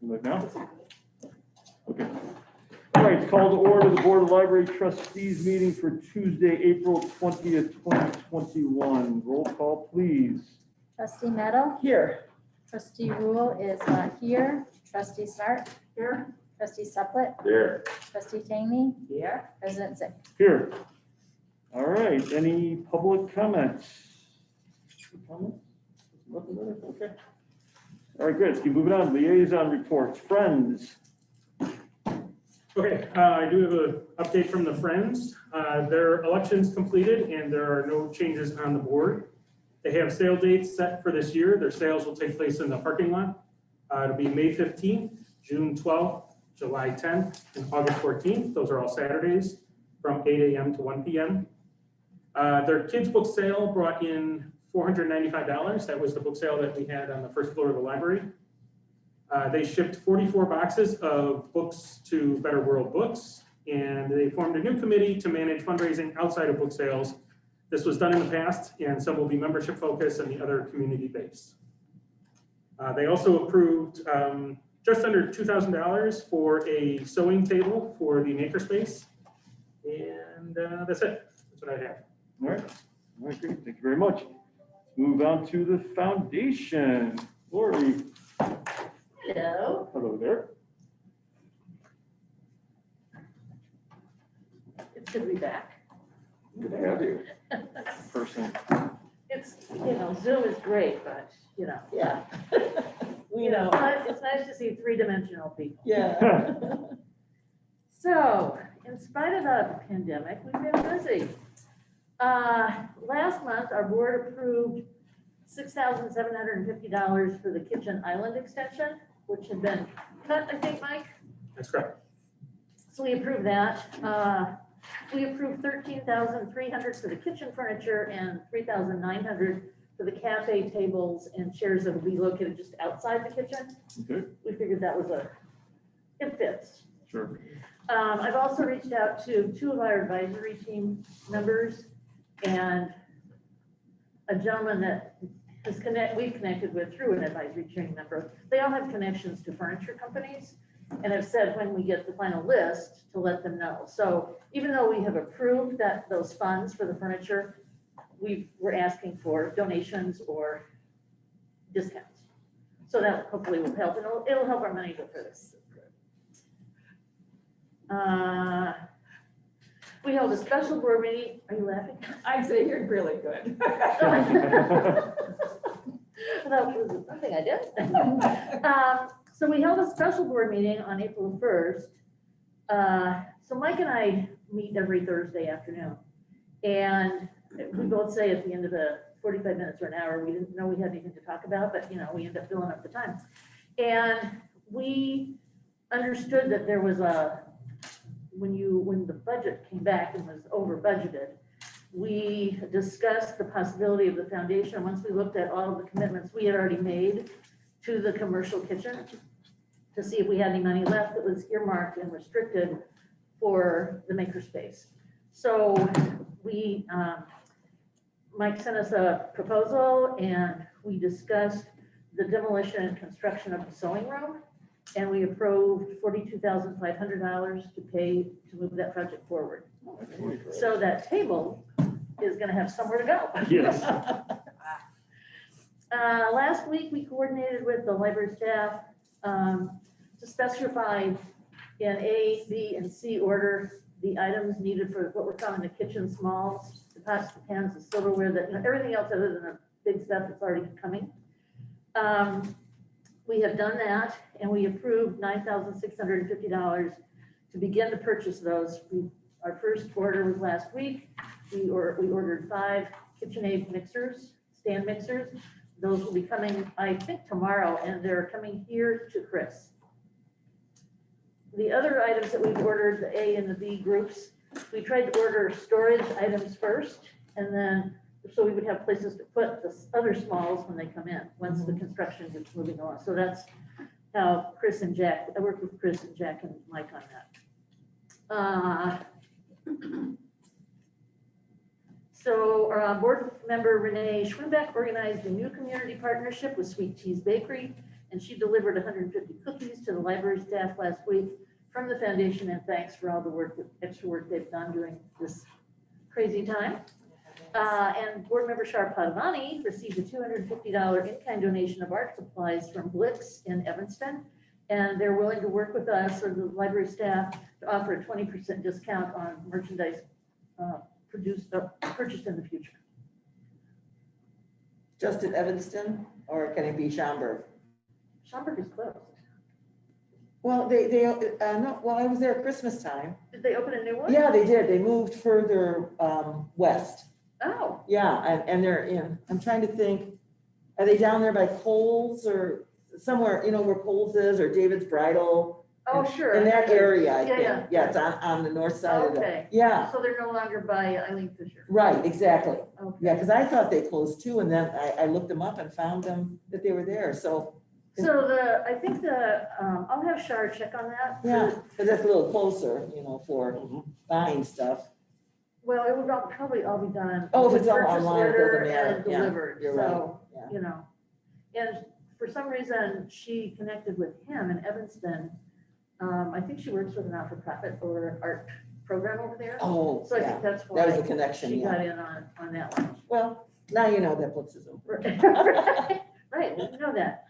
Like now? Okay. All right, it's called to order the Board of Library Trustees meeting for Tuesday, April 20th, 2021. Roll call, please. Trustee Meadow? Here. Trustee Rule is not here. Trustee Smart? Here. Trustee Suplet? There. Trustee Tangney? Here. President Zick? Here. All right, any public comments? Comments? Nothing there? Okay. All right, good. Let's keep moving on. Liaison reports. Friends. Okay, I do have an update from the Friends. Their election's completed and there are no changes on the board. They have sale dates set for this year. Their sales will take place in the parking lot. It'll be May 15th, June 12th, July 10th, and August 14th. Those are all Saturdays from 8 a.m. to 1 p.m. Their kids book sale brought in $495. That was the book sale that we had on the first floor of the library. They shipped 44 boxes of books to Better World Books, and they formed a new committee to manage fundraising outside of book sales. This was done in the past, and some will be membership focused and the other community based. They also approved just under $2,000 for a sewing table for the makerspace, and that's it. That's what I have. All right. All right, great. Thank you very much. Move on to the foundation. Lori. Hello. Hello there. It's good to be back. Good to have you. Person. It's, Zoom is great, but, Yeah. it's nice to see three-dimensional people. Yeah. So, in spite of the pandemic, we've been busy. Last month, our board approved $6,750 for the kitchen island extension, which had been cut, I think, Mike? That's correct. So we approved that. We approved $13,300 for the kitchen furniture and $3,900 for the cafe tables and chairs that will be located just outside the kitchen. Okay, We figured that was it fits. sure. I've also reached out to two of our advisory team members and a gentleman that we've connected with through an advisory team member. They all have connections to furniture companies and have said when we get the final list to let them know. So even though we have approved those funds for the furniture, we're asking for donations or discounts. So that hopefully will help, and it'll help our money go for this. We held a special board meeting. Are you laughing? I'd say you're really good. That was something I did. So we held a special board meeting on April 1st. So Mike and I meet every Thursday afternoon. And we both say at the end of the 45 minutes or an hour, we didn't know we had anything to talk about, but we end up filling up the time. And we understood that there was when the budget came back and was over budgeted, we discussed the possibility of the foundation. Once we looked at all of the commitments we had already made to the commercial kitchen to see if we had any money left that was earmarked and restricted for the makerspace. So Mike sent us a proposal and we discussed the demolition and construction of the sewing room. And we approved $42,500 to pay to move that project forward. So that table is going to have somewhere to go. Yes. Last week, we coordinated with the library staff to specify in A, B, and C order the items needed for what we're calling the kitchen smalls, the pots, the pans, the silverware, everything else other than the big stuff that's already coming. We have done that, and we approved $9,650 to begin to purchase those. Our first order was last week. We ordered 5 KitchenAid mixers, stand mixers. Those will be coming, I think, tomorrow, and they're coming here to Chris. The other items that we've ordered, the A and the B groups, we tried to order storage items first, and then so we would have places to put the other smalls when they come in, once the construction gets moving on. So that's how Chris and Jack, I worked with Chris and Jack and Mike on that. So our board member Renee Schwimbeck organized a new community partnership with Sweet Cheese Bakery And she delivered 150 cookies to the library staff last week from the foundation, and thanks for all the work, extra work they've done during this crazy time. And board member Shar Padvani received a $250 in-kind donation of art supplies from Blix in Evanston. And they're willing to work with us or the library staff to offer a 20% discount on merchandise purchased in the future. Just at Evanston, or can it be Schaumburg? Schaumburg is closed. Well, no, well, I was there at Christmas time. Did they open a new one? Yeah, they did. They moved further west. Oh, Yeah, and they're in, I'm trying to think, are they down there by Kohl's or somewhere, you know, where Kohl's is, or David's Bridal? oh, sure. In that area, I Yeah, think. yeah. Yeah, it's on the north side of the, Okay. yeah, So they're no longer by Eileen Fisher. right, exactly. Okay. Yeah, because I thought they closed too, and then I looked them up and found them, that they were there, so, So I think I'll have Shar check on that. yeah, because that's a little closer, you know, for Mhm. buying stuff. Well, it would probably all be done. Oh, if with it's all purchase online, it order doesn't matter. and Yeah, delivered, you're right. so, Yeah. you know. And for some reason, she connected with him in Evanston. I think she works with a not-for-profit or art program over there. Oh, So I yeah, think that's that was a why connection, she yeah. got in on that one. Well, now you know that Blix is open. Right, we know that.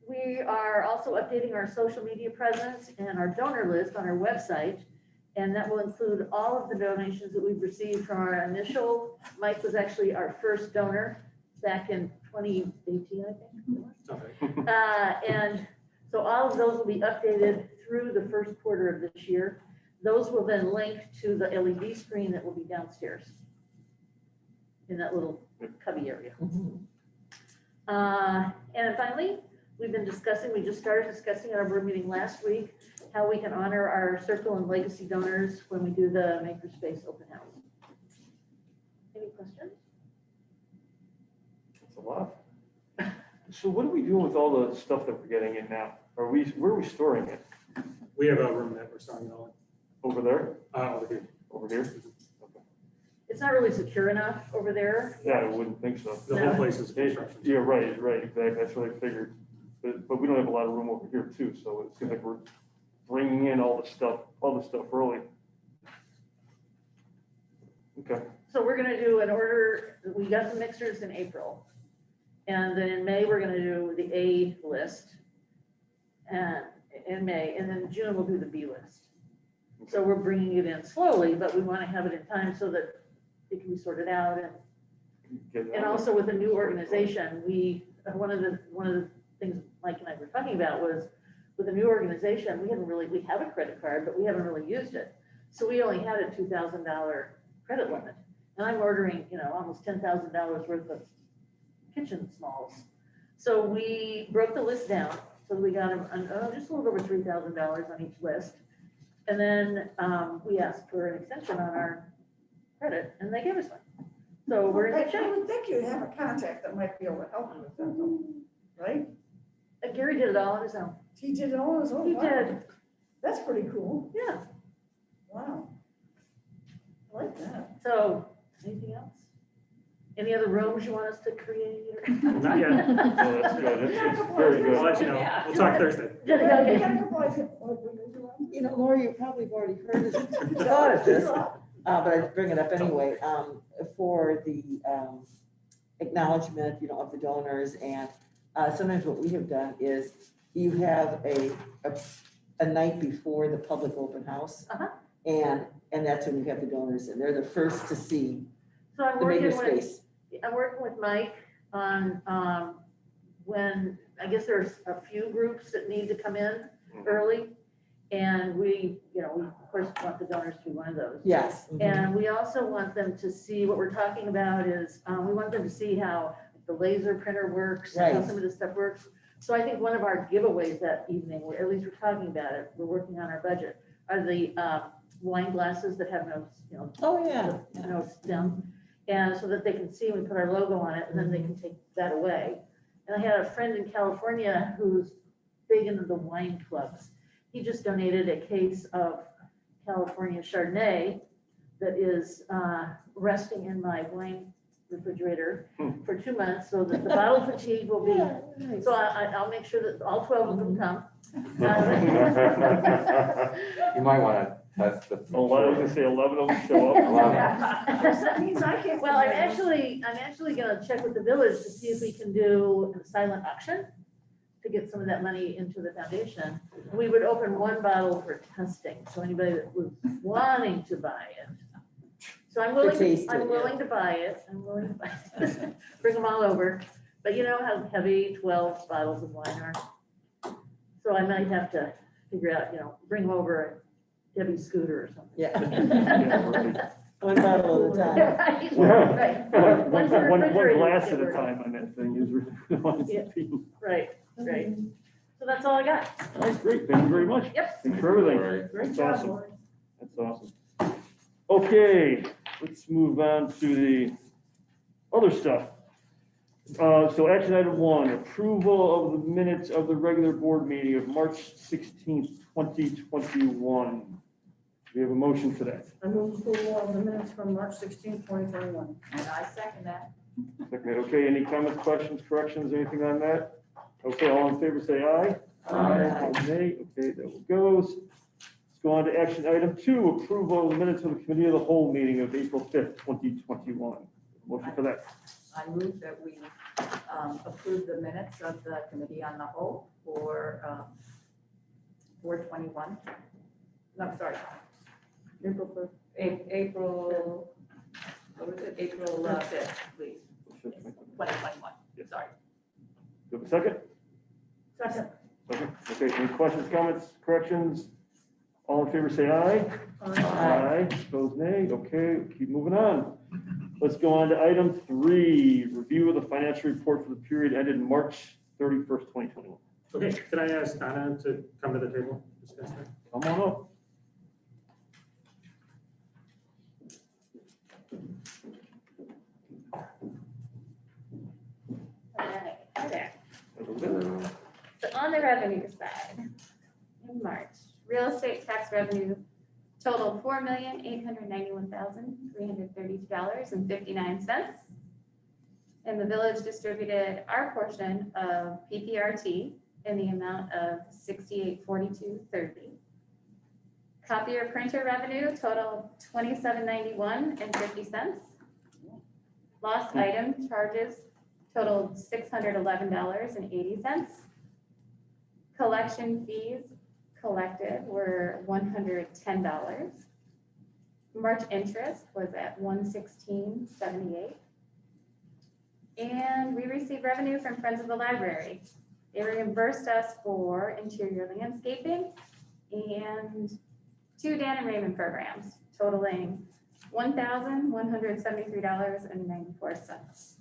We are also updating our social media presence and our donor list on our website. And that will include all of the donations that we've received from our initial, Mike was actually our first donor back in 2018, I think. Okay. And so all of those will be updated through the first quarter of this year. Those will then link to the LED screen that will be downstairs in that little cubby area. Mhm. And finally, we just started discussing at our board meeting last week, how we can honor our circle and legacy donors when we do the Makerspace open house. Any questions? That's a lot. So what are we doing with all the stuff that we're getting in now? Where are we storing it? We have a room that we're starting on, Over there? over here. Over here? It's not really secure enough over there. Yeah, I wouldn't think so. The whole No. place is Hey, construction. yeah, right, exactly. That's what I figured. But we don't have a lot of room over here too, so it seems like we're bringing in all the stuff early. Okay, So we're gonna do an order, we got the mixers in April. And then in May, we're gonna do the A list. And in May, and then in June, we'll do the B list. So we're bringing it in slowly, but we wanna have it in time so that it can be sorted out. get it And on. also with a new organization, one of the things Mike and I were talking about was with a new organization, we have a credit card, but we haven't really used it. So we only had a $2,000 credit limit. And I'm ordering, almost $10,000 worth of kitchen smalls. So we broke the list down. So we got them just a little over $3,000 on each list. And then we asked for an extension on our credit and they gave us one. So we're in good I shape. would think you'd have a contact that might be able to help you with that, though, right? Gary did it all on his own. He did it all on his own. He Wow. did, That's pretty cool. yeah. Wow. I like that. So, anything else? Any other rooms you want us to create? Not yet. Oh, that's good. It's very We'll good. let you know. We'll talk Thursday. You Okay. got a couple ideas. What we can do on? You know, Laura, you probably have already heard this, thought of this, but I bring it up anyway, for the acknowledgement, of the donors, and sometimes what we have done is you have a night before the public open house. Uh-huh. And that's when you have the donors in. They're the first to see So I'm the working makerspace. with Mike on, when, I guess there's a few groups that need to come in early. And we, of course, want the donors to be one of those. Yes. mhm. And we also want them to see, what we're talking about is, we want them to see how the laser printer works, and how Right. some of this stuff works. So I think one of our giveaways that evening, or at least we're talking about it, we're working on our budget, are the wine glasses that have no, Oh, yeah. no stem. And so that they can see, we put our logo on it, and then they can take that away. And I had a friend in California who's big into the wine clubs. He just donated a case of California Chardonnay that is resting in my wine refrigerator for 2 months, so that the bottle fatigue will be, so I'll make sure that all 12 of them come. You might want to test the. Oh, why don't you say 11 of them show up? That means I can't. Well, I'm actually gonna check with the village to see if we can do a silent auction to get some of that money into the foundation. We would open one bottle for testing, so anybody that was wanting to buy it. So I'm willing, taste I'm it, willing to buy it, bring them all over. But you know how heavy 12 bottles of wine are. So I might have to figure out, bring them over a Debbie scooter or something. Yeah. Yeah, One bottle at a time. Right, right. right. One One's in the one refrigerator, glass get at a rid of. time on that thing is really. Right, right. So that's all I got. That's great, thank you very much. Yep. Thanks for everything. Right. Great That's job, awesome. Lori. That's awesome. Okay, let's move on to the other stuff. So action item 1, approval of the minutes of the regular board meeting of March 16th, 2021. Do we have a motion for that? I move approval of the minutes from March 16th, 2021. And I second that. Second, okay, any comments, questions, corrections, anything on that? Okay, all in favor, say aye. Aye. Nay, okay, that one goes. Let's go on to action item 2, approval of the minutes of the committee of the whole meeting of April 5th, 2021. Motion for that. I move that we approve the minutes of the committee on the whole for 4/21. No, sorry, April 1st. April, what was it, April 5th, please, 2021, sorry. Do you have a second? Second. Second. Okay, any questions, comments, corrections? All in favor, say aye. Aye. Opposed, nay. Okay, keep moving on. Let's go on to item 3, review of the financial report for the period ended March 31st, 2021. Okay, can I ask Donna to come to the table? Discuss that? Come on up. All right, hi there. Hello. So on the revenue side, in March, real estate tax revenue totaled $4,891,332.59. And the village distributed our portion of PPRT in the amount of $68.42.30. Copier printer revenue totaled $27.91.50. Lost item charges totaled $611.80. Collection fees collected were $110. March interest was at $116.78. And we received revenue from Friends of the Library. They reimbursed us for interior landscaping and 2 Dan and Raymond programs totaling $1,173.94.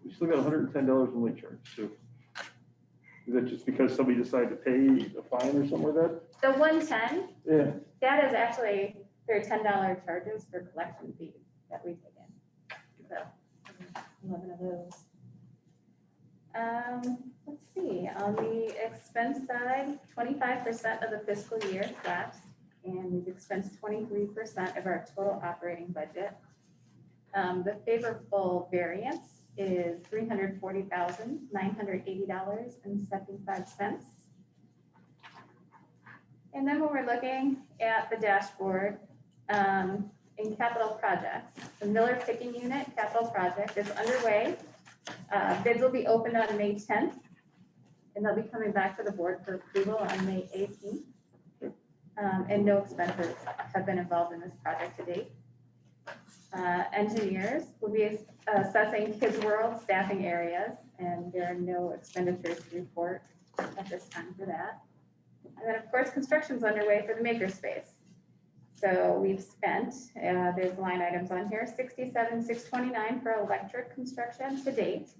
We still got $110 in late charge, so is that just because somebody decided to pay a fine or something like that? The 110, Yeah. that is actually their $10 charges for collection fees that we take in. So 11 of those. Let's see, on the expense side, 25% of the fiscal year lapsed, and we've expensed 23% of our total operating budget. The favorable variance is $340,980.75. And then when we're looking at the dashboard, in capital projects, the Miller Picking Unit capital project is underway. Bids will be opened on May 10th, and they'll be coming back to the board for approval on May 18th. And no expenses have been involved in this project to date. Engineers will be assessing Kids World staffing areas, and there are no expenditures to report at this time for that. And then, of course, construction's underway for the makerspace. So we've spent, there's line items on here, $67,629 for electric construction to date,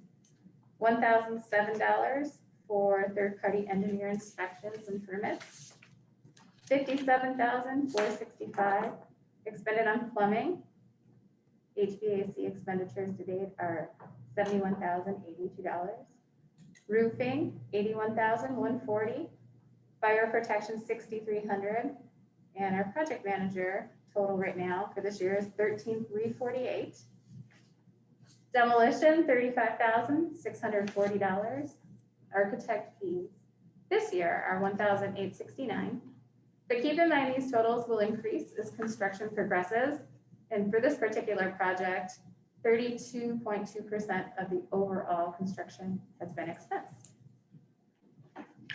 $1,007 for third-party engineer inspections and permits, $57,465 expended on plumbing. HVAC expenditures to date are $71,082. Roofing, $81,140. Fire protection, $6,300. And our project manager total right now for this year is $13,348. Demolition, $35,640. Architect fees this year are $1,869. But keep in mind, these totals will increase as construction progresses. And for this particular project, 32.2% of the overall construction has been expensed.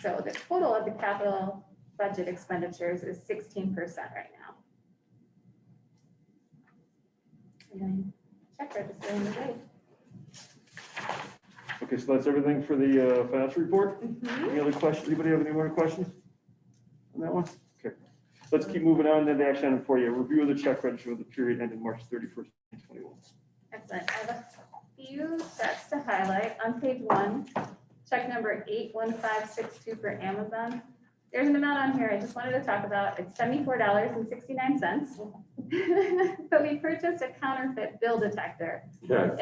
So the total of the capital budget expenditures is 16% right now. And then check register in the day. Okay, so that's everything for the financial report. Any other questions? Anybody have any more questions on that one? Okay, let's keep moving on to the action item for you. Review of the check register of the period ending March 31st, 2021. Excellent. I have a few checks to highlight. On page 1, check number 81562 for Amazon. There's an amount on here I just wanted to talk about. It's $74.69. But we purchased a counterfeit bill detector. Yeah.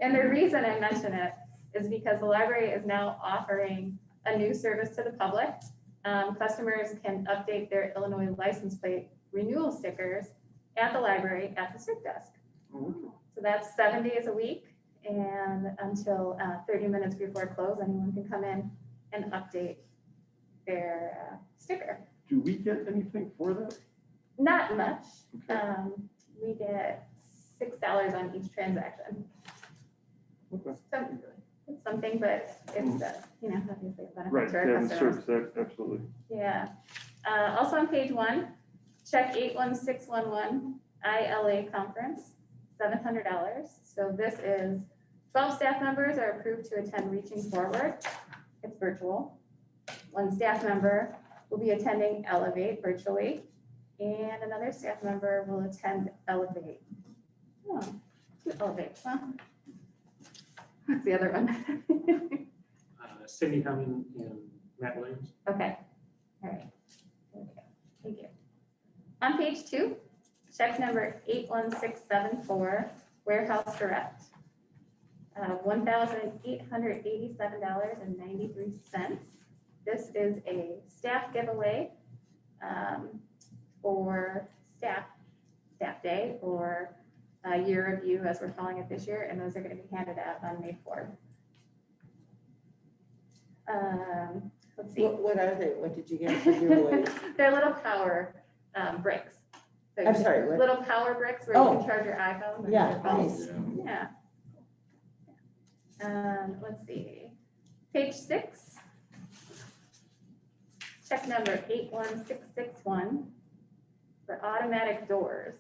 And the reason I mention it is because the library is now offering a new service to the public. Customers can update their Illinois license plate renewal stickers at the library at the stick desk. So that's 7 days a week, and until 30 minutes before close, anyone can come in and update their sticker. Do we get anything for that? Not much. Okay. We get $6 on each transaction. Okay. So it's something, but it's, obviously a benefit Right, to our yeah, the customers. service, absolutely. Yeah. Also on page 1, check 81611 ILA conference, $700. So this is 12 staff members are approved to attend Reaching Forward. It's virtual. 1 staff member will be attending Elevate virtually, and another staff member will attend Elevate. Oh, 2 Elevates, huh? What's the other one? Cindy Cumming and Matt Williams. Okay, all right. There we go. Thank you. On page 2, check number 81674, Warehouse Direct. $1,887.93. This is a staff giveaway for staff day or year review, as we're calling it this year, and those are going to be handed out on May 4th. Let's see. What are they? What did you get for giveaways? They're little power bricks. So I'm sorry, what? Little power bricks where you Oh. can charge your iPhone. and Yeah, your phone. nice. Yeah. Let's see. Page 6. Check number 81661 for automatic doors.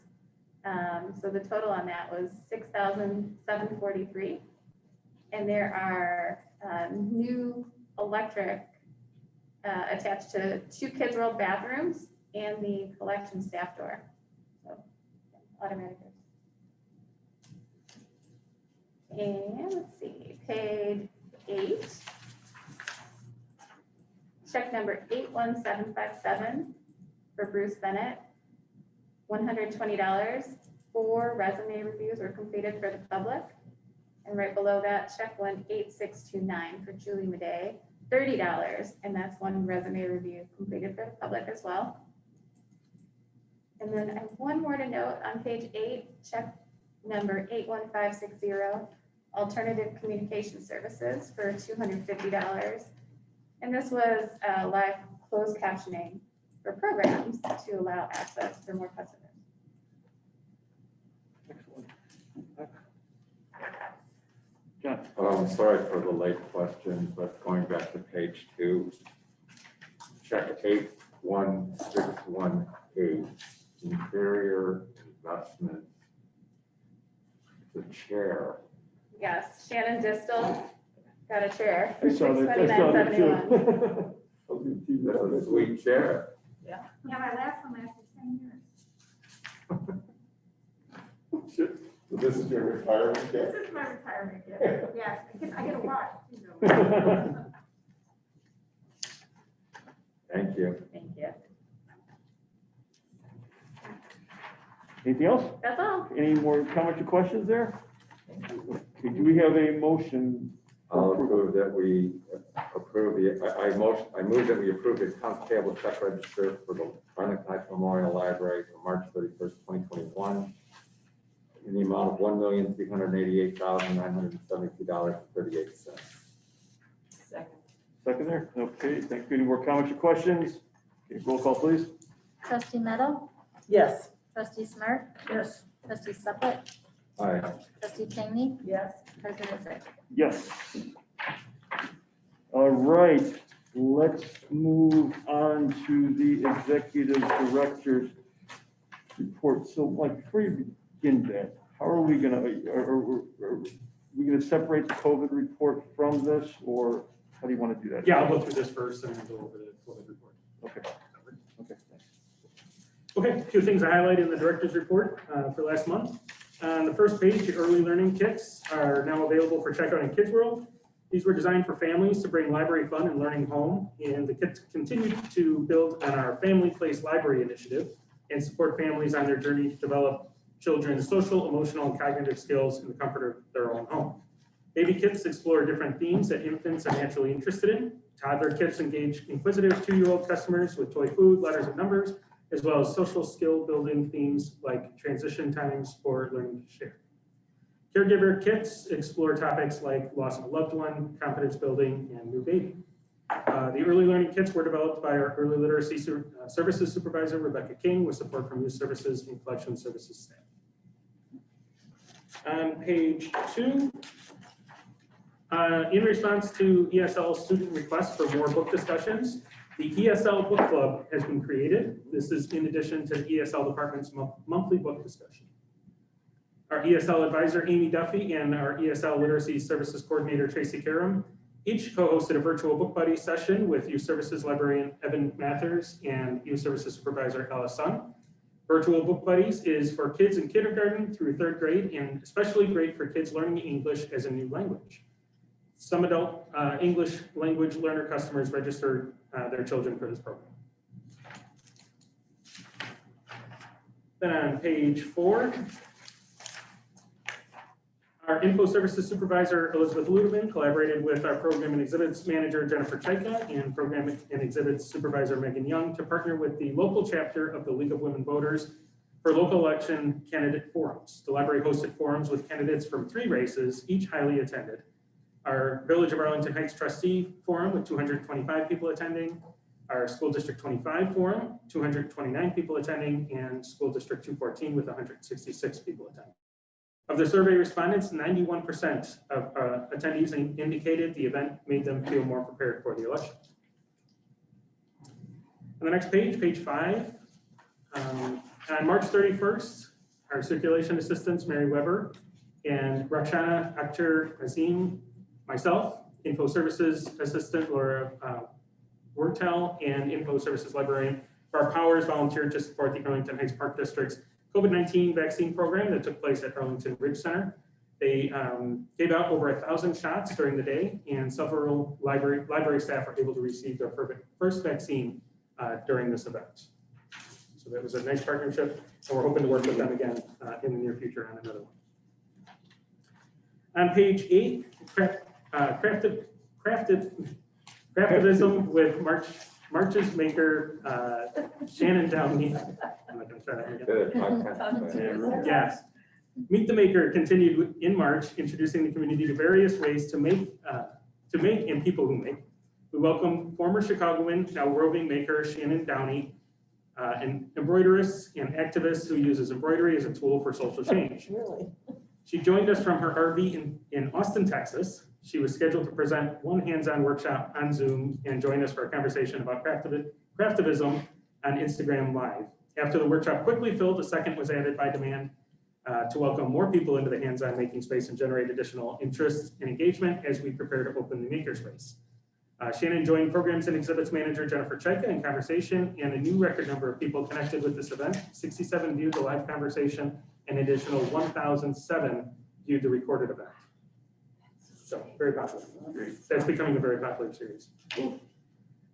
So the total on that was $6,743. And there are new electric attached to 2 Kids World bathrooms and the collection staff door. So automatic doors. And let's see, page 8. Check number 81757 for Bruce Bennett. $120. 4 resume reviews were completed for the public. And right below that, check 18629 for Julie Madej, $30. And that's 1 resume review completed for the public as well. And then I have one more to note on page 8, check number 81560, Alternative Communication Services for $250. And this was live closed captioning for programs to allow access for more customers. Excellent. John? I'm sorry for the late question, but going back to page 2, check 81618, Interior Investment. The chair. Yes, Shannon Distel got a chair I for saw that, I saw that $629.71. too. That's a sweet chair. Yeah, my last one lasted 10 years. So this is your retirement chair? This is my retirement gift. Yes, I get a watch. Thank you. Thank you. Anything else? That's all. Any more comments or questions there? Okay, do we have a motion? I'll approve that we approve I move that we approve the accounts payable check register for the Arlington Heights Memorial Library for March 31st, 2021. In in the amount of $1,388,972.38. Second. Second there, okay, thank you. Any more comments or questions? Okay, roll call, please. Trustee Meadow, Yes. trustee Smart, Yes. trustee Supplet, Aye. trustee Cheney, Yes. president Zach. Yes. All right, let's move on to the executive director's report. So Mike, before you begin that, how are we gonna, are we gonna separate the COVID report from this, or how do you want to do that? Yeah, I'll go through this first and then go over the COVID report. Okay. Okay, thanks. Okay, a few things I highlighted in the director's report for last month. On the first page, the early learning kits are now available for checkout in Kids World. These were designed for families to bring library fun and learning home, and the kits continue to build on our Family Place Library initiative and support families on their journey to develop children's social, emotional, and cognitive skills in the comfort of their own home. Baby kits explore different themes that infants are naturally interested in. Toddler kits engage inquisitive 2-year-old customers with toy food, letters, and numbers, as well as social skill building themes like transition times or learning to share. Caregiver kits explore topics like loss of a loved one, confidence building, and new baby. The early learning kits were developed by our early literacy services supervisor, Rebecca King, with support from youth services and collection services staff. On page 2, in response to ESL student requests for more book discussions, the ESL Book Club has been created. This is in addition to the ESL department's monthly book discussion. Our ESL advisor, Amy Duffy, and our ESL literacy services coordinator, Tracy Karam, each co-hosted a virtual book buddy session with youth services librarian Evan Mathers and youth services supervisor Alice Sun. Virtual book buddies is for kids in kindergarten through 3rd grade and especially great for kids learning English as a new language. Some adult English language learner customers registered their children for this program. Then on page 4, our info services supervisor, Elizabeth Ludeman, collaborated with our program and exhibits manager, Jennifer Chaika, and program and exhibits supervisor, Megan Young, to partner with the local chapter of the League of Women Voters for local election candidate forums. The library hosted forums with candidates from 3 races, each highly attended. Our Village of Arlington Heights Trustee Forum with 225 people attending, our School District 25 Forum, 229 people attending, and School District 214 with 166 people attending. Of the survey respondents, 91% of attendees indicated the event made them feel more prepared for the election. On the next page, page 5, on March 31st, our circulation assistants, Mary Weber and Rakshana Akhtar Azim, myself, info services assistant, Laura Wertel, and info services librarian, Barb Powers volunteered to support the Arlington Heights Park District's COVID-19 vaccine program that took place at Arlington Ridge Center. They gave out over 1,000 shots during the day, and several library staff were able to receive their first vaccine during this event. So that was a nice partnership, and we're hoping to work with them again in the near future on another one. On page 8, craftivism with March's maker, Shannon Downey. I'm not going to try that again. Yes. Meet the Maker continued in March, introducing the community to various ways to make and people who make. We welcome former Chicagoan, now roving maker Shannon Downey, an embroiderist and activist who uses embroidery as a tool for social change. Really? She joined us from her RV in Austin, Texas. She was scheduled to present one hands-on workshop on Zoom and join us for a conversation about craftivism on Instagram Live. After the workshop quickly filled, a second was added by demand to welcome more people into the hands-on making space and generate additional interest and engagement as we prepare to open the makerspace. Shannon joined programs and exhibits manager Jennifer Chaika in conversation, and a new record number of people connected with this event. 67 viewed the live conversation, and an additional 1,007 viewed the recorded event. So very popular. That's becoming a very popular series.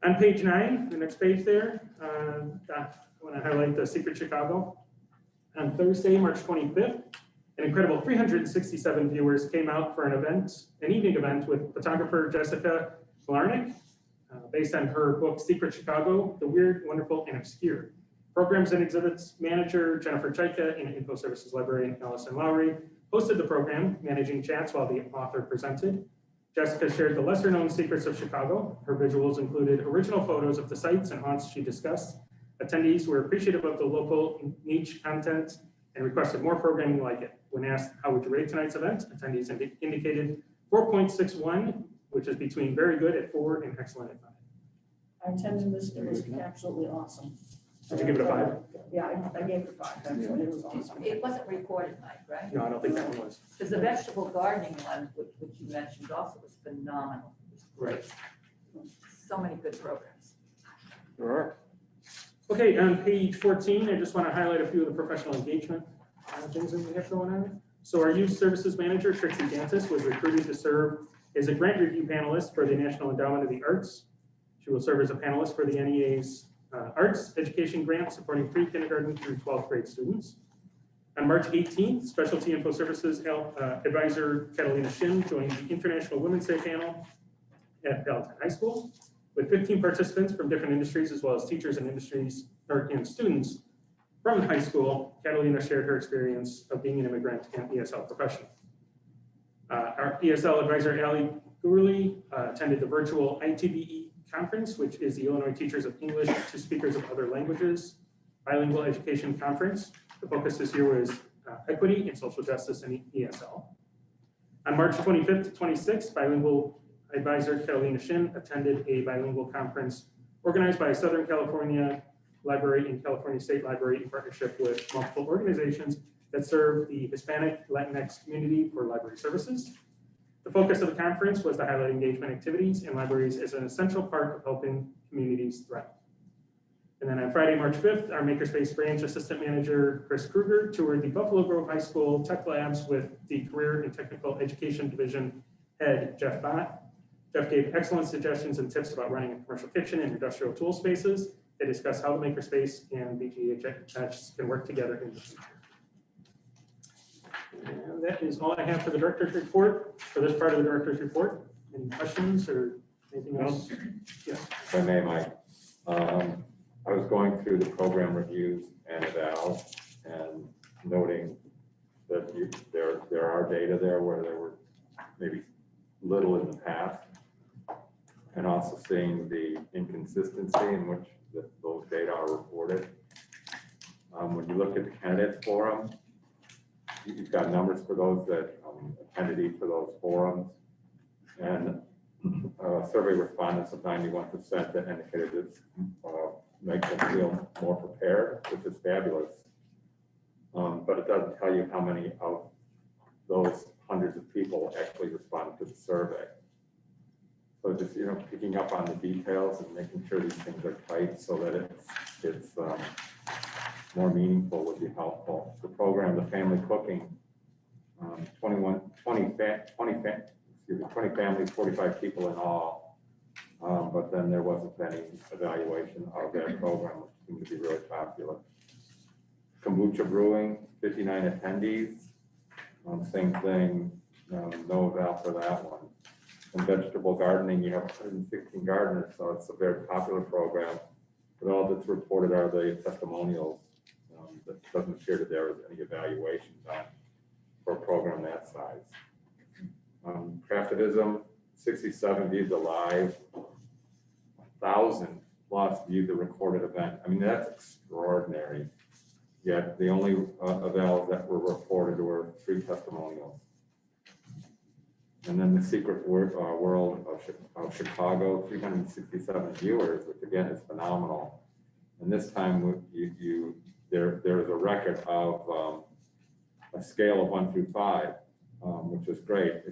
On page 9, the next page there, I want to highlight the Secret Chicago. On Thursday, March 25th, an incredible 367 viewers came out for an evening event with photographer Jessica Blarnick, based on her book, Secret Chicago, The Weird, Wonderful, and Obscure. Programs and Exhibits Manager Jennifer Chaika and Info Services Librarian Allison Lowry hosted the program, managing chats while the author presented. Jessica shared the lesser-known secrets of Chicago. Her visuals included original photos of the sites and haunts she discussed. Attendees were appreciative of the local niche content and requested more programming like it. When asked, how would you rate tonight's event? Attendees indicated 4.61, which is between very good at 4 and excellent at 5. I attended this, it was absolutely awesome. Did you give it a 5? Yeah, I gave it a 5, actually, it was awesome. It wasn't recorded, Mike, right? No, I don't think that one was. Because the vegetable gardening one, which you mentioned also was phenomenal. It was great. So many good programs. There are. Okay, on page 14, I just want to highlight a few of the professional engagement things that we have going on. So our youth services manager, Trixie Dantis, was recruited to serve as a grant review panelist for the National Endowment of the Arts. She will serve as a panelist for the NEA's Arts Education Grant supporting pre-kindergarten through 12th grade students. On March 18th, Specialty Info Services Advisor Catalina Shin joined the International Women's Day panel at Valentine High School with 15 participants from different industries as well as teachers and and students from the high school. Catalina shared her experience of being an immigrant and ESL professional. Our ESL advisor, Ali Gurley, attended the virtual ITBE conference, which is the Illinois Teachers of English to Speakers of Other Languages Bilingual Education Conference. The focus this year was equity and social justice in ESL. On March 25th to 26th, bilingual advisor Catalina Shin attended a bilingual conference organized by Southern California Library and California State Library in partnership with multiple organizations that serve the Hispanic Latinx community for library services. The focus of the conference was to highlight engagement activities in libraries as an essential part of helping communities thrive. And then on Friday, March 5th, our Makerspace Branch Assistant Manager, Chris Kruger, toured the Buffalo Grove High School Tech Labs with the Career and Technical Education Division Head, Jeff Bott. Jeff gave excellent suggestions and tips about running a commercial kitchen and industrial tool spaces. They discussed how the Makerspace and BGHS can work together in the future. And that is all I have for the director's report, for this part of the director's report. Any questions or anything else? Yes. If I may, Mike, I was going through the program reviews and evals and noting that there are data there where there were maybe little in the past, and also seeing the inconsistency in which those data are reported. When you look at the candidates forum, you've got numbers for those that attended each of those forums, and survey respondents of 91% that indicated it makes them feel more prepared, which is fabulous. But it doesn't tell you how many of those hundreds of people actually responded to the survey. So just, picking up on the details and making sure these things are tight so that it's more meaningful would be helpful. The program, the family cooking, 20 families, 45 people in all. But then there wasn't any evaluation of that program, which seemed to be really popular. Kombucha brewing, 59 attendees. Same thing, no eval for that one. And vegetable gardening, you have 116 gardeners, so it's a very popular program. But all that's reported are the testimonials. That doesn't appear that there is any evaluation done for a program that size. Craftivism, 67 viewed the live, 1,000 plus viewed the recorded event. I mean, that's extraordinary. Yet the only evals that were reported were 3 testimonials. And then the secret world of Chicago, 367 viewers, which again is phenomenal. And this time there is a record of a scale of 1 through 5, which is great.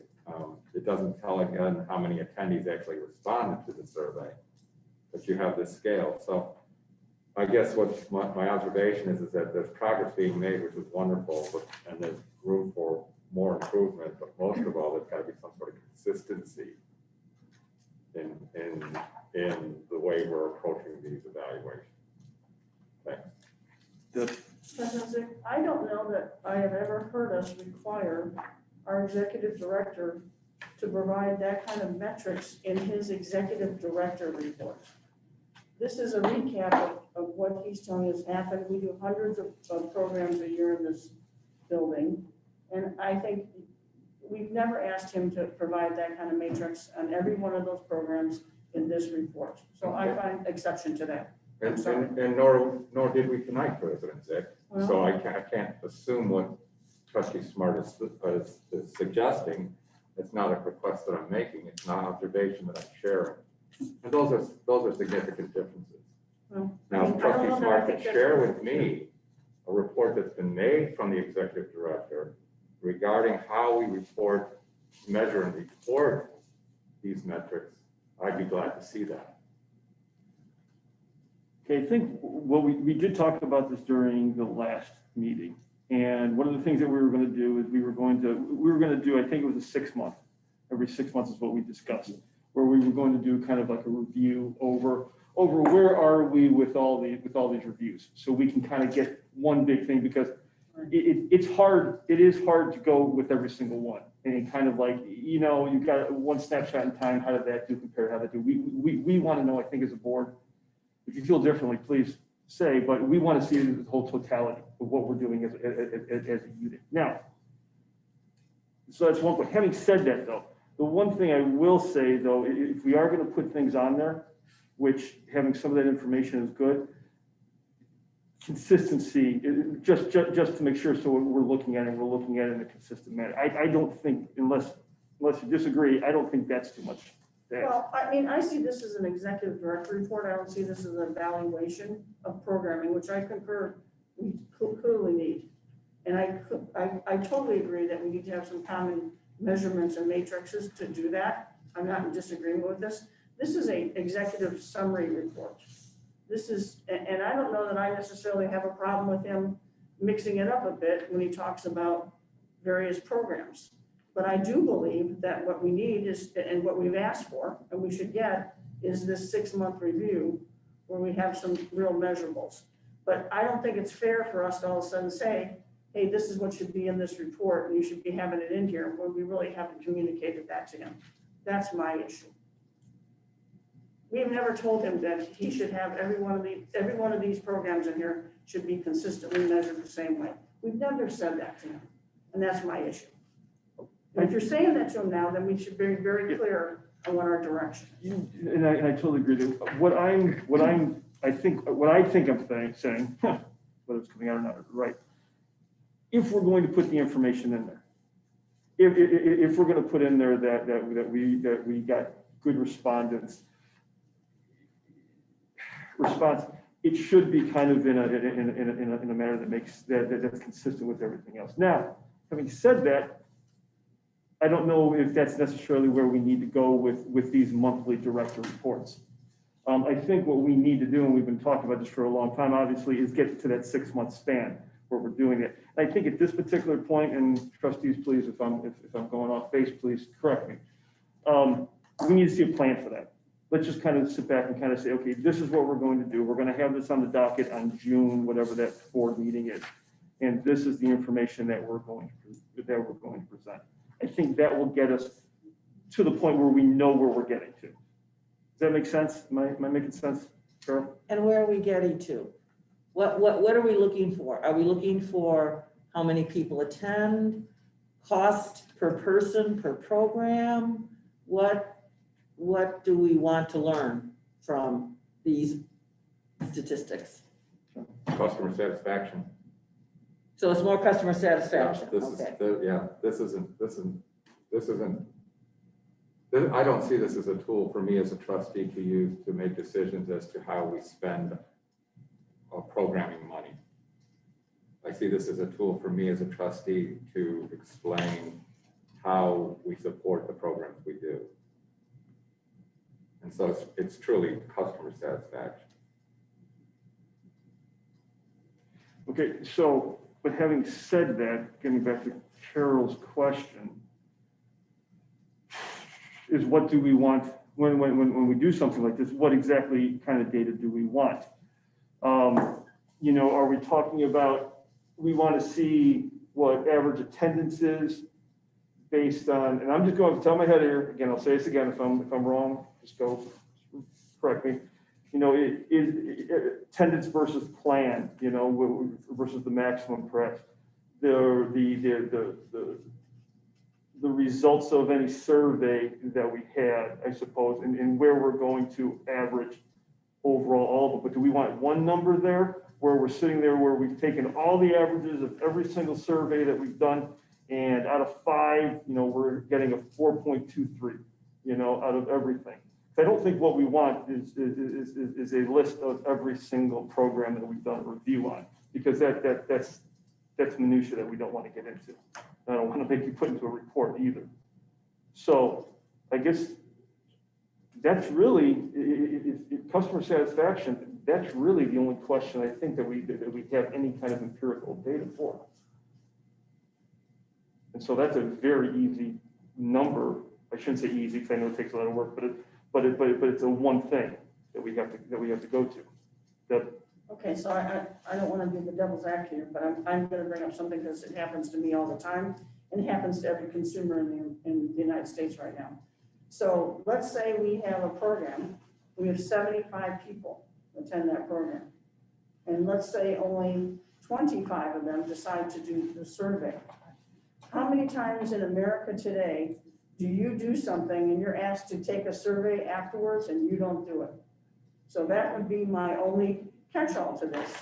It doesn't tell again how many attendees actually responded to the survey, but you have this scale. So I guess what my observation is that there's progress being made, which is wonderful, and there's room for more improvement, but most of all, there's got to be some sort of consistency in the way we're approaching these evaluations. Thanks. President Zick, I don't know that I have ever heard us require our executive director to provide that kind of metrics in his executive director report. This is a recap of of what he's telling us happened. We do hundreds of programs a year in this building. And I think we've never asked him to provide that kind of matrix on every one of those programs in this report. So I find exception to that. I'm sorry. And nor did we tonight, President Zick. So I can't assume what Trustee Smart is suggesting. It's not a request that I'm making. It's not an observation that I'm sharing. And those are significant differences. Well, Now, I if don't know Trustee that I Smart think could that's share what- with me a report that's been made from the executive director regarding how we report, measure, and report these metrics, I'd be glad to see that. Okay, I think, well, we did talk about this during the last meeting. And one of the things that we were going to do is we were going to do, I think it was a 6 month, every 6 months is what we discussed, where we were going to do kind of like a review over where are we with all these reviews. So we can kind of get one big thing, because it is hard to go with every single one. And kind of like, you know, you've got one snapshot in time, how did that do compared to how that do? We want to know, I think as a board, if you feel differently, please say, but we want to see the whole totality of what we're doing as a unit. Now, so that's one point. Having said that, though, the one thing I will say, though, if we are going to put things on there, which having some of that information is good, consistency, just to make sure, so we're looking at it in a consistent manner. I don't think, unless you disagree, I don't think that's too much. Well, I mean, I see this as an executive director report. I don't see this as an evaluation of programming, which I concur we clearly need. And I totally agree that we need to have some common measurements and matrices to do that. I'm not in disagreement with this. This is a executive summary report. This is, and I don't know that I necessarily have a problem with him mixing it up a bit when he talks about various programs. But I do believe that what we need is, and what we've asked for, and we should get, is this 6 month review where we have some real measurables. But I don't think it's fair for us to all of a sudden say, hey, this is what should be in this report, and you should be having it in here, when we really haven't communicated that to him. That's my issue. We have never told him that he should have every one of these programs in here should be consistently measured the same way. We've never said that to him, and that's my issue. And if you're saying that to him now, then we should be very clear on what our direction is. And I totally agree. What I think I'm saying, whether it's coming out or not, right? If we're going to put the information in there, if we're going to put in there that we got good response, it should be kind of in a manner that's consistent with everything else. Now, having said that, I don't know if that's necessarily where we need to go with these monthly director reports. I think what we need to do, and we've been talking about this for a long time, obviously, is get to that 6 month span where we're doing it. And I think at this particular point, and trustees, please, if I'm going off base, please correct me. We need to see a plan for that. Let's just kind of sit back and kind of say, okay, this is what we're going to do. We're going to have this on the docket on June, whatever that board meeting is. And this is the information that we're going to present. I think that will get us to the point where we know where we're getting to. Does that make sense? Am I making sense, Carol? And where are we getting to? What are we looking for? Are we looking for how many people attend, cost per person, per program? What do we want to learn from these statistics? Customer satisfaction. So it's more customer satisfaction. I don't see this as a tool for me as a trustee to use to make decisions as to how we spend programming money. I see this as a tool for me as a trustee to explain how we support the programs we do. And so it's truly customer satisfaction. Okay, so, but having said that, getting back to Carol's question, is what do we want when we do something like this? What exactly kind of data do we want? You know, are we talking about, we want to see what average attendance is based on, and I'm just going to tell my head here, again, I'll say this again, if I'm wrong, just go correct me. you know, attendance versus plan, you know, versus the maximum perhaps. The results of any survey that we had, I suppose, and where we're going to average overall all of them. But do we want one number there where we're sitting there where we've taken all the averages of every single survey that we've done, and out of 5, you know, we're getting a 4.23, you know, out of everything. I don't think what we want is a list of every single program that we've done a review on, because that's minutia that we don't want to get into. I don't want to make you put into a report either. So I guess that's really, customer satisfaction, that's really the only question I think that we have any kind of empirical data for. And so that's a very easy number. I shouldn't say easy because I know it takes a lot of work, but it's a one thing that we have to go to. That, Okay, so I don't want to be the devil's advocate, but I'm going to bring up something because it happens to me all the time, and it happens to every consumer in the United States right now. So let's say we have a program, we have 75 people attend that program, and let's say only 25 of them decide to do the survey. How many times in America today do you do something and you're asked to take a survey afterwards and you don't do it? So that would be my only catch-all to this,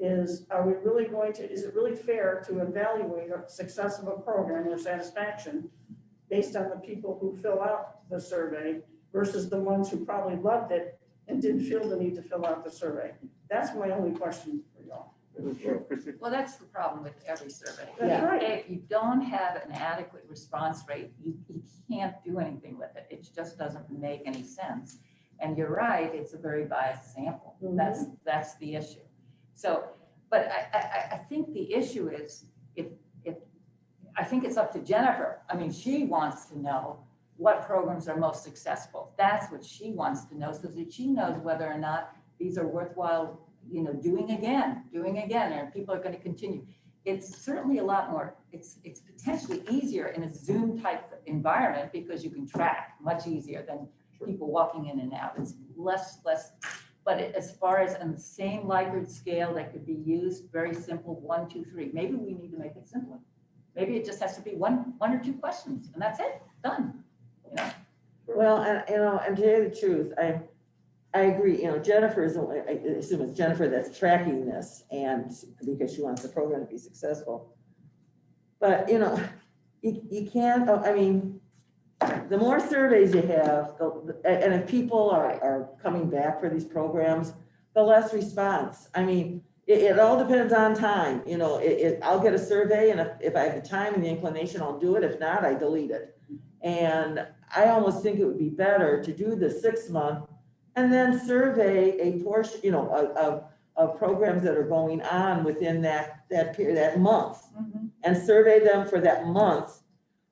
is are we really going to, is it really fair to evaluate the success of a program or satisfaction based on the people who fill out the survey versus the ones who probably loved it and didn't feel the need to fill out the survey? That's my only question for y'all. Well, that's the problem with every survey. That's right. If you don't have an adequate response rate, you can't do anything with it. It just doesn't make any sense. And you're right, it's a very biased sample. Mhm. That's the issue. So, but I think the issue is, I think it's up to Jennifer. I mean, she wants to know what programs are most successful. That's what she wants to know, so that she knows whether or not these are worthwhile, you know, doing again, and people are going to continue. It's certainly a lot more, it's potentially easier in a Zoom type environment because you can track much easier than people walking in and out. It's less, but as far as on the same Likert scale that could be used, very simple, 1, 2, 3. Maybe we need to make it simpler. Maybe it just has to be one or two questions, and that's it, done. You know? Well, and, you know, and to tell you the truth, I agree, you know, Jennifer is, I assume it's Jennifer that's tracking this, and because she wants the program to be successful. But, you know, you can't, I mean, the more surveys you have, and if people are coming back for these programs, the less response. I mean, it all depends on time. You know, I'll get a survey, and if I have the time and the inclination, I'll do it. If not, I delete it. And I almost think it would be better to do the 6-month and then survey a portion, you know, of programs that are going on within that period, that month, and survey them for that month.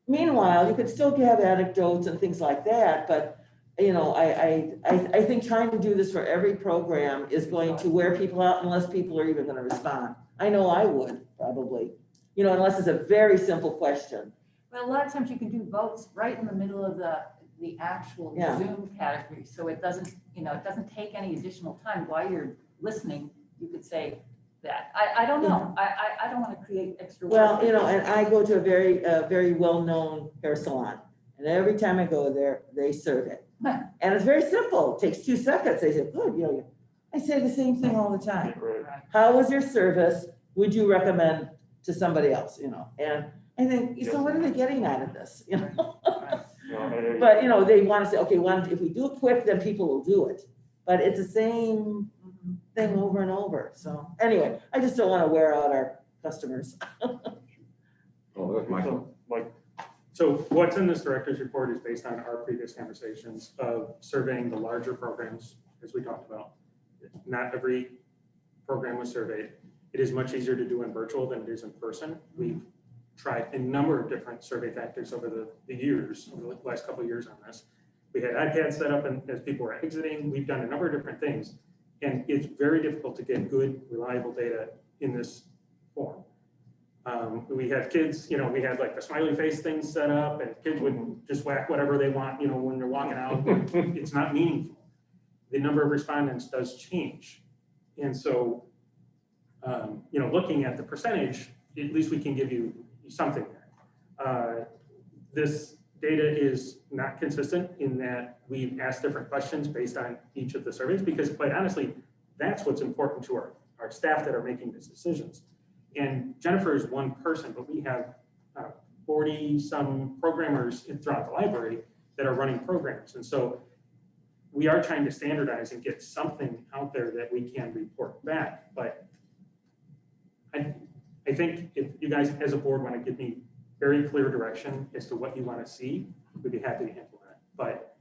Meanwhile, you could still have anecdotes and things like that, but, you know, I think trying to do this for every program is going to wear people out unless people are even going to respond. I know I would, probably, you know, unless it's a very simple question. Well, a lot of times you can do votes right in the middle of the actual Yeah. Zoom category, so it doesn't, you know, it doesn't take any additional time while you're listening. You could say that. I don't know. I don't want to create extra work. Well, you know, and I go to a very well-known hair salon, and every time I go there, they survey. And it's very simple. It takes 2 seconds. They say, good, you know, I say the same thing all the time. right. How was your service? Would you recommend to somebody else, you know? And I think, so what are they getting out of this, you know? No, But, you know, they want to say, okay, if we do it quick, then people will do it. But it's the same thing over and over. So anyway, I just don't want to wear out our customers. Oh, that's my, Like, So what's in this director's report is based on our previous conversations of surveying the larger programs, as we talked about. Not every program was surveyed. It is much easier to do in virtual than it is in person. We've tried a number of different survey tactics over the years, over the last couple of years on this. We had iPads set up, and as people were exiting, we've done a number of different things. And it's very difficult to get good, reliable data in this form. We have kids, you know, we had like the smiley face things set up, and kids would just whack whatever they want, you know, when they're walking out. It's not meaningful. the number of respondents does change. And so, looking at the percentage, at least we can give you something there. This data is not consistent in that we've asked different questions based on each of the surveys, because quite honestly, that's what's important to our staff that are making these decisions. And Jennifer is one person, but we have 40 some programmers throughout the library that are running programs. And so we are trying to standardize and get something out there that we can report back. But I think if you guys as a board want to give me very clear direction as to what you want to see, we'd be happy to implement. But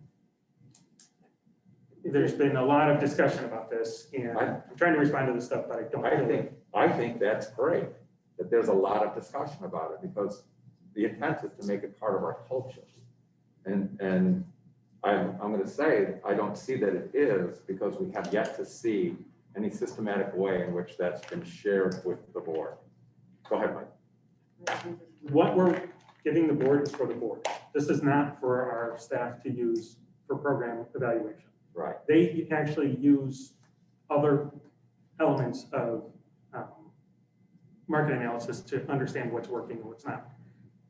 there's been a lot of discussion about this, and I'm trying to respond to this stuff, but I don't. I think that's great, that there's a lot of discussion about it, because the intent is to make it part of our culture. And I'm going to say, I don't see that it is, because we have yet to see any systematic way in which that's been shared with the board. Go ahead, Mike. What we're giving the board is for the board. This is not for our staff to use for program evaluation. Right. They actually use other elements of market analysis to understand what's working and what's not.